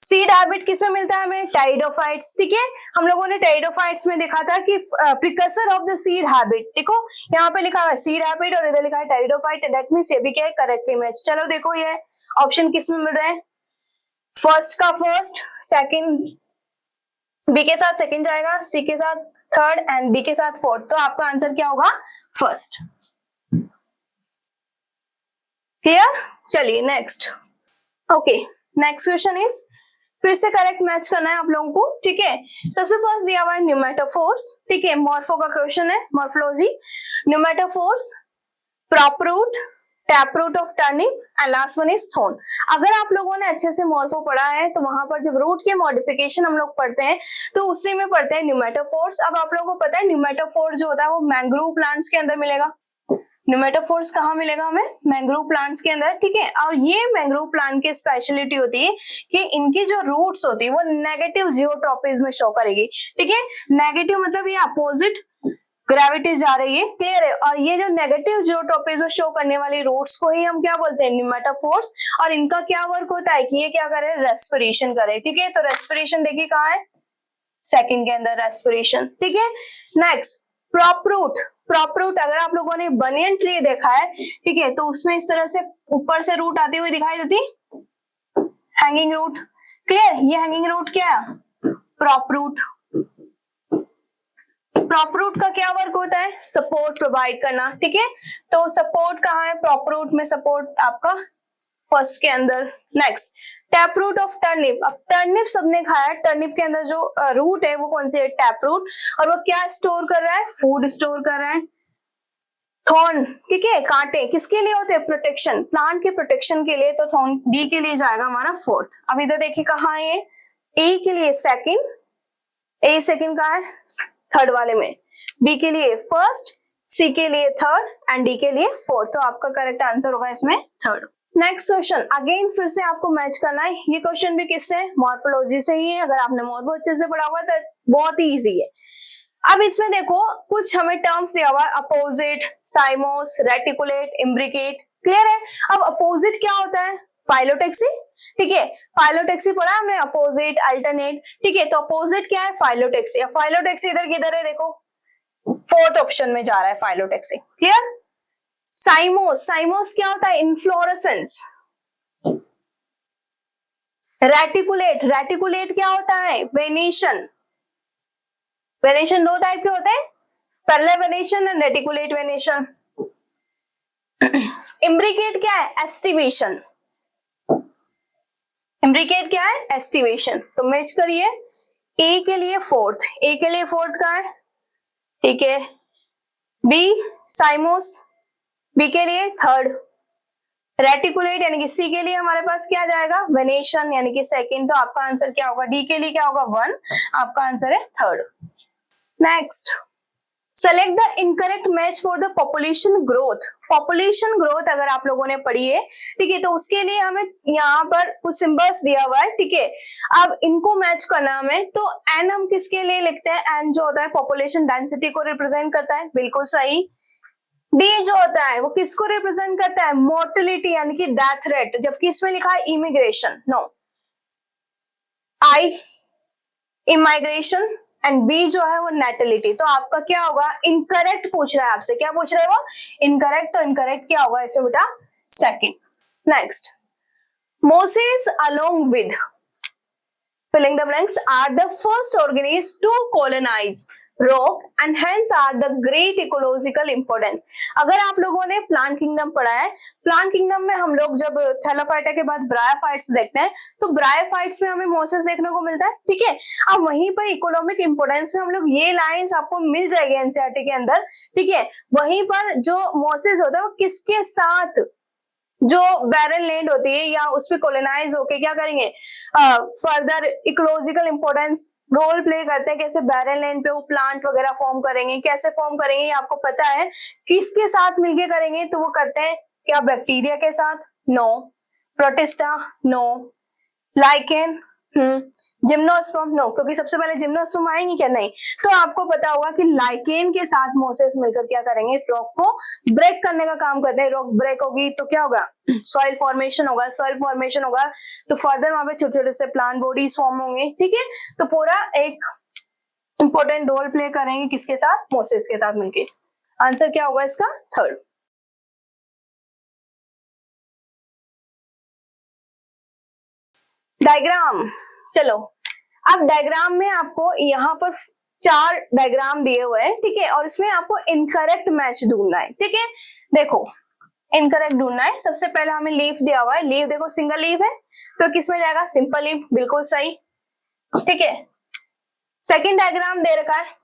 [SPEAKER 1] सीड हैबिट किसमें मिलता है हमें? टाइडोफाइट्स। ठीक है, हम लोगों ने टाइडोफाइट्स में देखा था कि precursor of the seed habit. देखो यहाँ पे लिखा हुआ है सीड हैबिट और इधर लिखा है टाइडोफाइट, दैट मींस ये भी क्या है? Correct image. चलो देखो ये ऑप्शन किसमें मिल रहा है? फर्स्ट का फर्स्ट, सेकंड बी के साथ सेकंड जाएगा, सी के साथ थर्ड एंड डी के साथ फोर्थ। तो आपका आंसर क्या होगा? फर्स्ट। क्लियर? चलिए next. Okay, next question is, फिर से करेक्ट मैच करना है आप लोगों को। ठीक है, सबसे फर्स्ट दिया हुआ है न्यूमेटोफोर्स। ठीक है, मॉर्फो का क्वेश्चन है, morphology. Pneumatophores, prop root, tap root of turnip and last one is thorn. अगर आप लोगों ने अच्छे से मॉर्फो पढ़ा है तो वहां पर जब रूट के मॉडिफिकेशन हम लोग पढ़ते हैं तो उसी में पढ़ते हैं न्यूमेटोफोर्स। अब आप लोगों को पता है न्यूमेटोफोर्स जो होता है वो मैंग्रोव प्लांट्स के अंदर मिलेगा। न्यूमेटोफोर्स कहाँ मिलेगा हमें? मैंग्रोव प्लांट्स के अंदर। ठीक है, और ये मैंग्रोव प्लांट की स्पेशलिटी होती है कि इनकी जो रूट्स होती है वो नेगेटिव जियोट्रोपिज्म में शो करेगी। ठीक है, नेगेटिव मतलब ये अपोजिट ग्रेविटी जा रही है। क्लियर है? और ये जो नेगेटिव जियोट्रोपिज्म शो करने वाली रूट्स को ही हम क्या बोलते हैं? न्यूमेटोफोर्स। और इनका क्या वर्क होता है कि ये क्या करे? रेस्पिरेशन करे। ठीक है, तो रेस्पिरेशन देखिए कहाँ है? सेकंड के अंदर रेस्पिरेशन। ठीक है, नेक्स्ट, प्रॉपरूट। प्रॉपरूट, अगर आप लोगों ने बनियन ट्री देखा है, ठीक है, तो उसमें इस तरह से ऊपर से रूट आती हुई दिखाई देती, हैंगिंग रूट। क्लियर? ये हैंगिंग रूट क्या है? प्रॉपरूट। प्रॉपरूट का क्या वर्क होता है? सपोर्ट प्रोवाइड करना। ठीक है, तो सपोर्ट कहाँ है? प्रॉपरूट में सपोर्ट आपका फर्स्ट के अंदर। Next, tap root of turnip. अब टर्निप सबने खाया है, टर्निप के अंदर जो रूट है वो कौन सी है? Tap root. और वो क्या स्टोर कर रहा है? फूड स्टोर कर रहा है। थॉर्न, ठीक है, कांटे किसके लिए होते हैं? प्रोटेक्शन, प्लांट के प्रोटेक्शन के लिए। तो थॉर्न डी के लिए जाएगा हमारा फोर्थ। अब इधर देखिए कहाँ है? ए के लिए सेकंड, ए सेकंड का है थर्ड वाले में, बी के लिए फर्स्ट, सी के लिए थर्ड एंड डी के लिए फोर्थ। तो आपका करेक्ट आंसर होगा इसमें थर्ड। नेक्स्ट क्वेश्चन, अगेन फिर से आपको मैच करना है। ये क्वेश्चन भी किससे? मॉर्फोलॉजी से ही है। अगर आपने मॉर्फो अच्छे से पढ़ा हुआ तो बहुत ही इजी है। अब इसमें देखो कुछ हमें टर्म्स दिया हुआ है, अपोजिट, साइमोस, रेटिकुलेट, इम्ब्रिकेट। क्लियर है? अब अपोजिट क्या होता है? फाइलोटेक्सी। ठीक है, फाइलोटेक्सी पढ़ा हमने, अपोजिट, अल्टरनेट। ठीक है, तो अपोजिट क्या है? फाइलोटेक्सी। फाइलोटेक्सी इधर किधर है? देखो फोर्थ ऑप्शन में जा रहा है फाइलोटेक्सी। क्लियर? साइमोस, साइमोस क्या होता है? इन्फ्लोरेसेंस। रेटिकुलेट, रेटिकुलेट क्या होता है? वेनेशन। वेनेशन दो टाइप के होते हैं, parallel venation and reticulate venation. Imbricate क्या है? एस्टिवेशन। इम्ब्रिकेट क्या है? एस्टिवेशन। तो मैच करिए, ए के लिए फोर्थ, ए के लिए फोर्थ का है, ठीक है, बी साइमोस, बी के लिए थर्ड, रेटिकुलेट यानी कि सी के लिए हमारे पास क्या जाएगा? वेनेशन यानी कि सेकंड। तो आपका आंसर क्या होगा? डी के लिए क्या होगा? 1, आपका आंसर है third. Next, select the incorrect match for the population growth. Population growth अगर आप लोगों ने पढ़ी है, ठीक है, तो उसके लिए हमें यहाँ पर कुछ सिंबल्स दिया हुआ है, ठीक है। अब इनको मैच करना हमें, तो एन हम किसके लिए लिखते हैं, एन जो होता है पॉपुलेशन डेंसिटी को रिप्रेजेंट करता है, बिल्कुल सही। डी जो होता है वो किसको रिप्रेजेंट करता है, मोर्टेलिटी यानी कि डेथ रेट, जबकि इसमें लिखा है immigration, no. I emigration and B जो है वो नेटिलिटी। तो आपका क्या होगा, इनकरेक्ट पूछ रहा है आपसे, क्या पूछ रहा है वो, इनकरेक्ट। तो इनकरेक्ट क्या होगा इसमें बेटा, second. Next, Moses along with filling the blanks are the first organisms to colonize rock and hence are the great ecological importance। अगर आप लोगों ने प्लांट किंगडम पढ़ा है, प्लांट किंगडम में हम लोग जब थैलाफाइटा के बाद ब्रायोफाइट्स देखते हैं, तो ब्रायोफाइट्स में हमें मोसेस देखने को मिलता है, ठीक है। अब वहीं पर इकोनॉमिक इंपोर्टेंस में हम लोग ये लाइंस आपको मिल जाएगी एनसीईआरटी के अंदर, ठीक है। वहीं पर जो मोसेस होता है वो किसके साथ, जो बैरन लैंड होती है या उस पर कोलोनाइज होके क्या करेंगे, further ecological importance role play करते हैं, कैसे बैरन लैंड पे वो प्लांट वगैरह फॉर्म करेंगे, कैसे फॉर्म करेंगे ये आपको पता है, किसके साथ मिलके करेंगे, तो वो करते हैं क्या, बैक्टीरिया के साथ, no. Protista, no. Lichen, gymnosperm, no, क्योंकि सबसे पहले जिम्नोस्पर्म आएंगे क्या, नहीं। तो आपको पता होगा कि लाइकेन के साथ मोसेस मिलकर क्या करेंगे, रॉक को ब्रेक करने का काम करते हैं। रॉक ब्रेक होगी तो क्या होगा, सॉइल फॉर्मेशन होगा, सॉइल फॉर्मेशन होगा तो फर्दर वहां पे छोटे छोटे से प्लांट बॉडीज फॉर्म होंगे, ठीक है। तो पूरा एक इंपॉर्टेंट रोल प्ले करेंगे किसके साथ, मोसेस के साथ मिलके। आंसर क्या होगा इसका, थर्ड। डायग्राम, चलो अब डायग्राम में आपको यहाँ पर 4 डायग्राम दिए हुए हैं, ठीक है, और इसमें आपको इनकरेक्ट मैच ढूंढना है, ठीक है। देखो इनकरेक्ट ढूंढना है, सबसे पहले हमें लीफ दिया हुआ है, लीफ देखो सिंगल लीफ है तो किसमें जाएगा, सिंपल लीफ, बिल्कुल सही, ठीक है। सेकंड डायग्राम दे रखा है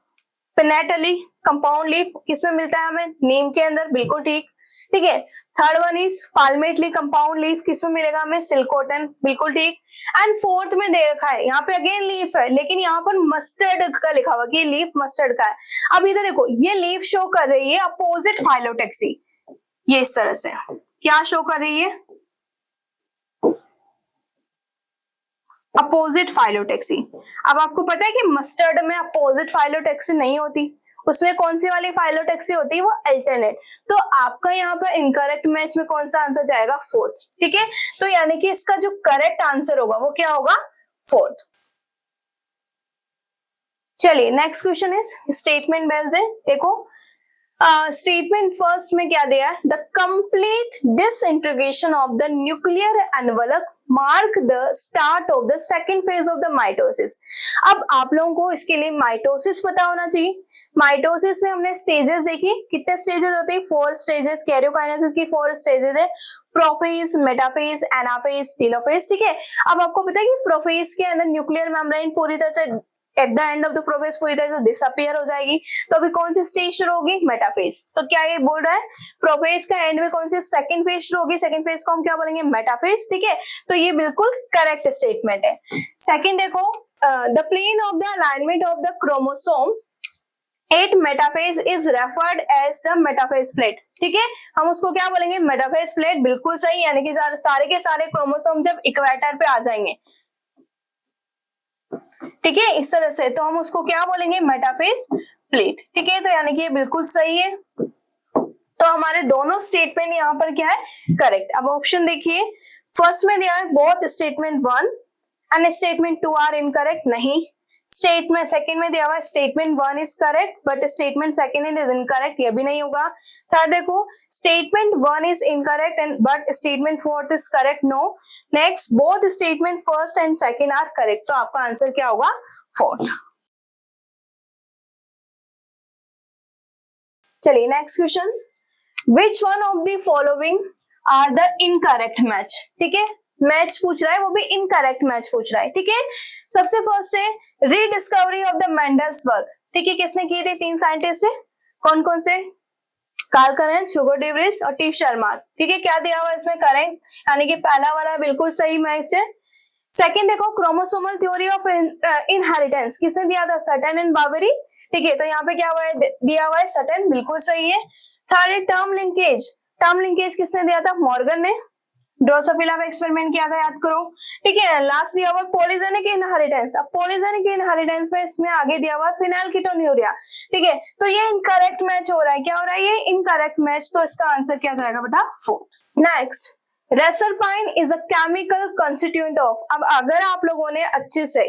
[SPEAKER 1] पिनेटली कंपाउंड लीफ, किसमें मिलता है हमें, नीम के अंदर, बिल्कुल ठीक, ठीक है। Third one is palmately compound leaf, किसमें मिलेगा हमें, सिल्कोटन, बिल्कुल ठीक। एंड फोर्थ में दे रखा है, यहाँ पे अगेन लीफ है लेकिन यहाँ पर मस्टर्ड का लिखा हुआ कि लीफ मस्टर्ड का है। अब इधर देखो ये लीफ शो कर रही है अपोजिट फाइलोटेक्सी, ये इस तरह से क्या शो कर रही है, अपोजिट फाइलोटेक्सी। अब आपको पता है कि मस्टर्ड में अपोजिट फाइलोटेक्सी नहीं होती, उसमें कौन सी वाली फाइलोटेक्सी होती है, वो अल्टरनेट। तो आपका यहाँ पर इनकरेक्ट मैच में कौन सा आंसर जाएगा, फोर्थ, ठीक है। तो यानी कि इसका जो करेक्ट आंसर होगा वो क्या होगा, फोर्थ। चलिए next question is statement based है। देखो स्टेटमेंट फर्स्ट में क्या दिया है, the complete disintegration of the nuclear envelope mark the start of the second phase of the mitosis. अब आप लोगों को इसके लिए माइटोसिस पता होना चाहिए। माइटोसिस में हमने स्टेजेस देखी, कितने स्टेजेस होते हैं, 4 स्टेजेस। कैरियोकाइनेसिस की 4 स्टेजेस है, प्रोफेज, मेटाफेज, एनाफेज, टेलोफेज, ठीक है। अब आपको पता है कि प्रोफेज के अंदर न्यूक्लियर मेम्ब्रेन पूरी तरह से at the end of the prophase पूरी तरह से डिसअपियर हो जाएगी, तो अभी कौन सी स्टेज शुरू होगी, मेटाफेज। तो क्या ये बोल रहा है, प्रोफेज का एंड में कौन सी सेकंड फेज शुरू होगी, सेकंड फेज को हम क्या बोलेंगे, मेटाफेज, ठीक है। तो ये बिल्कुल करेक्ट स्टेटमेंट है। सेकंड देखो, the plane of the alignment of the chromosome at metaphase is referred as the metaphase plate, ठीक है। हम उसको क्या बोलेंगे, मेटाफेज प्लेट, बिल्कुल सही। यानी कि सारे के सारे क्रोमोसोम जब इक्वेटर पे आ जाएंगे, ठीक है, इस तरह से, तो हम उसको क्या बोलेंगे, मेटाफेज प्लेट, ठीक है। तो यानी कि ये बिल्कुल सही है। तो हमारे दोनों स्टेटमेंट यहाँ पर क्या है, करेक्ट। अब ऑप्शन देखिए, फर्स्ट में दिया है both statement 1 and statement 2 are incorrect, नहीं। स्टेटमेंट सेकंड में दिया हुआ है statement 1 is correct but statement second is incorrect, ये भी नहीं होगा। थर्ड देखो, statement 1 is incorrect and but statement 4 is correct, no. Next, both statement first and second are correct, तो आपका आंसर क्या होगा, फोर्थ। चलिए next question, which one of the following are the incorrect match, ठीक है। Match पूछ रहा है, वो भी इनकरेक्ट मैच पूछ रहा है, ठीक है। सबसे फर्स्ट है rediscovery of the Mendel's work, ठीक है। किसने की थी, 3 साइंटिस्ट है, कौन कौन से, कार्ल करेंज, ह्यूगो डे व्रिज और टी शर्मा, ठीक है। क्या दिया हुआ इसमें, करेंज, यानी कि पहला वाला बिल्कुल सही मैच है। सेकंड देखो, क्रोमोसोमल थ्योरी ऑफ इनहेरिटेंस, किसने दिया था, सटन एंड बावेरी, ठीक है, तो यहाँ पे क्या हुआ है, दिया हुआ है सर्टेन, बिल्कुल सही है। थर्ड है टर्म लिंकेज। टर्म लिंकेज किसने दिया था, मॉर्गन ने। ड्रोसोफिला में एक्सपेरिमेंट किया था, याद करो। ठीक है, लास्ट दिया हुआ पॉलीजेनिक इनहेरिटेंस। अब पॉलीजेनिक इनहेरिटेंस में इसमें आगे दिया हुआ फिनाइलकीटोन्यूरिया। ठीक है, तो ये इनकरेक्ट मैच हो रहा है, क्या हो रहा है, ये इनकरेक्ट मैच, तो इसका आंसर क्या जाएगा बेटा, 4। Next, reserpine is a chemical constituent of. अब अगर आप लोगों ने अच्छे से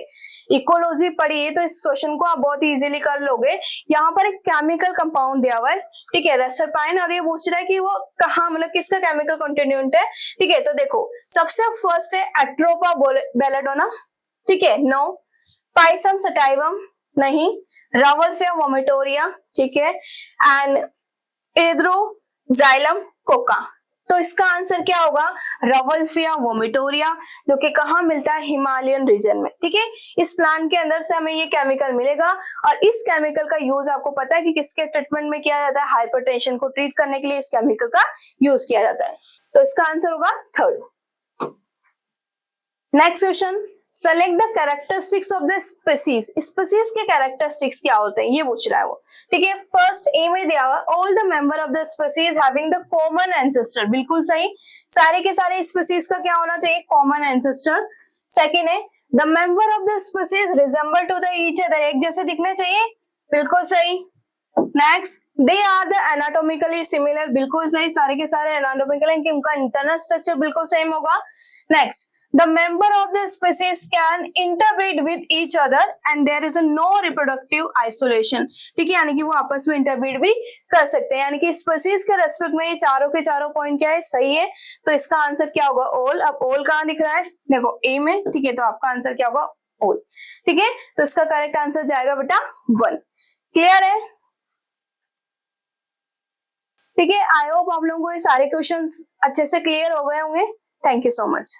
[SPEAKER 1] इकोलॉजी पढ़ी है तो इस क्वेश्चन को आप बहुत इजीली कर लोगे। यहाँ पर एक केमिकल कंपाउंड दिया हुआ है, ठीक है, रेसरपाइन, और ये पूछ रहा है कि वो कहाँ, मतलब किसका केमिकल कॉन्स्टिट्यूएंट है। ठीक है, तो देखो सबसे फर्स्ट है एट्रोपा बेलेडोना, ठीक है, नो। पाइसम सटाइवम, नहीं। रावल्फिया वोमिटोरिया, ठीक है, एंड एड्रोजाइलम कोका। तो इसका आंसर क्या होगा, रवल्फिया वोमिटोरिया, जो कि कहाँ मिलता है, हिमालयन रीजन में। ठीक है, इस प्लांट के अंदर से हमें ये केमिकल मिलेगा, और इस केमिकल का यूज आपको पता है कि किसके ट्रीटमेंट में किया जाता है, हाइपरटेंशन को ट्रीट करने के लिए इस केमिकल का यूज किया जाता है। तो इसका आंसर होगा 3rd। Next question, select the characteristics of the species. Species के कैरेक्टरिस्टिक्स क्या होते हैं, ये पूछ रहा है वो। ठीक है, फर्स्ट ए में दिया हुआ all the member of the species having the common ancestor, बिल्कुल सही। सारे के सारे स्पीसीज का क्या होना चाहिए, कॉमन एंसेस्टर। सेकंड है the member of the species resemble to the each other, एक जैसे दिखने चाहिए, बिल्कुल सही। Next, they are the anatomically similar, बिल्कुल सही, सारे के सारे एनाटोमिकल, इनके उनका इंटरनल स्ट्रक्चर बिल्कुल सेम होगा। Next, the member of the species can interbreed with each other and there is a no reproductive isolation। ठीक है, यानी कि वो आपस में इंटरब्रीड भी कर सकते हैं, यानी कि स्पीसीज के रेस्पेक्ट में ये चारों के चारों पॉइंट क्या है, सही है। तो इसका आंसर क्या होगा, ऑल। अब ऑल कहाँ दिख रहा है, देखो ए में, ठीक है, तो आपका आंसर क्या होगा, ऑल। ठीक है, तो इसका करेक्ट आंसर जाएगा बेटा 1। क्लियर है, ठीक है। आई होप आप लोगों को ये सारे क्वेश्चंस अच्छे से क्लियर हो गए होंगे। Thank you so much.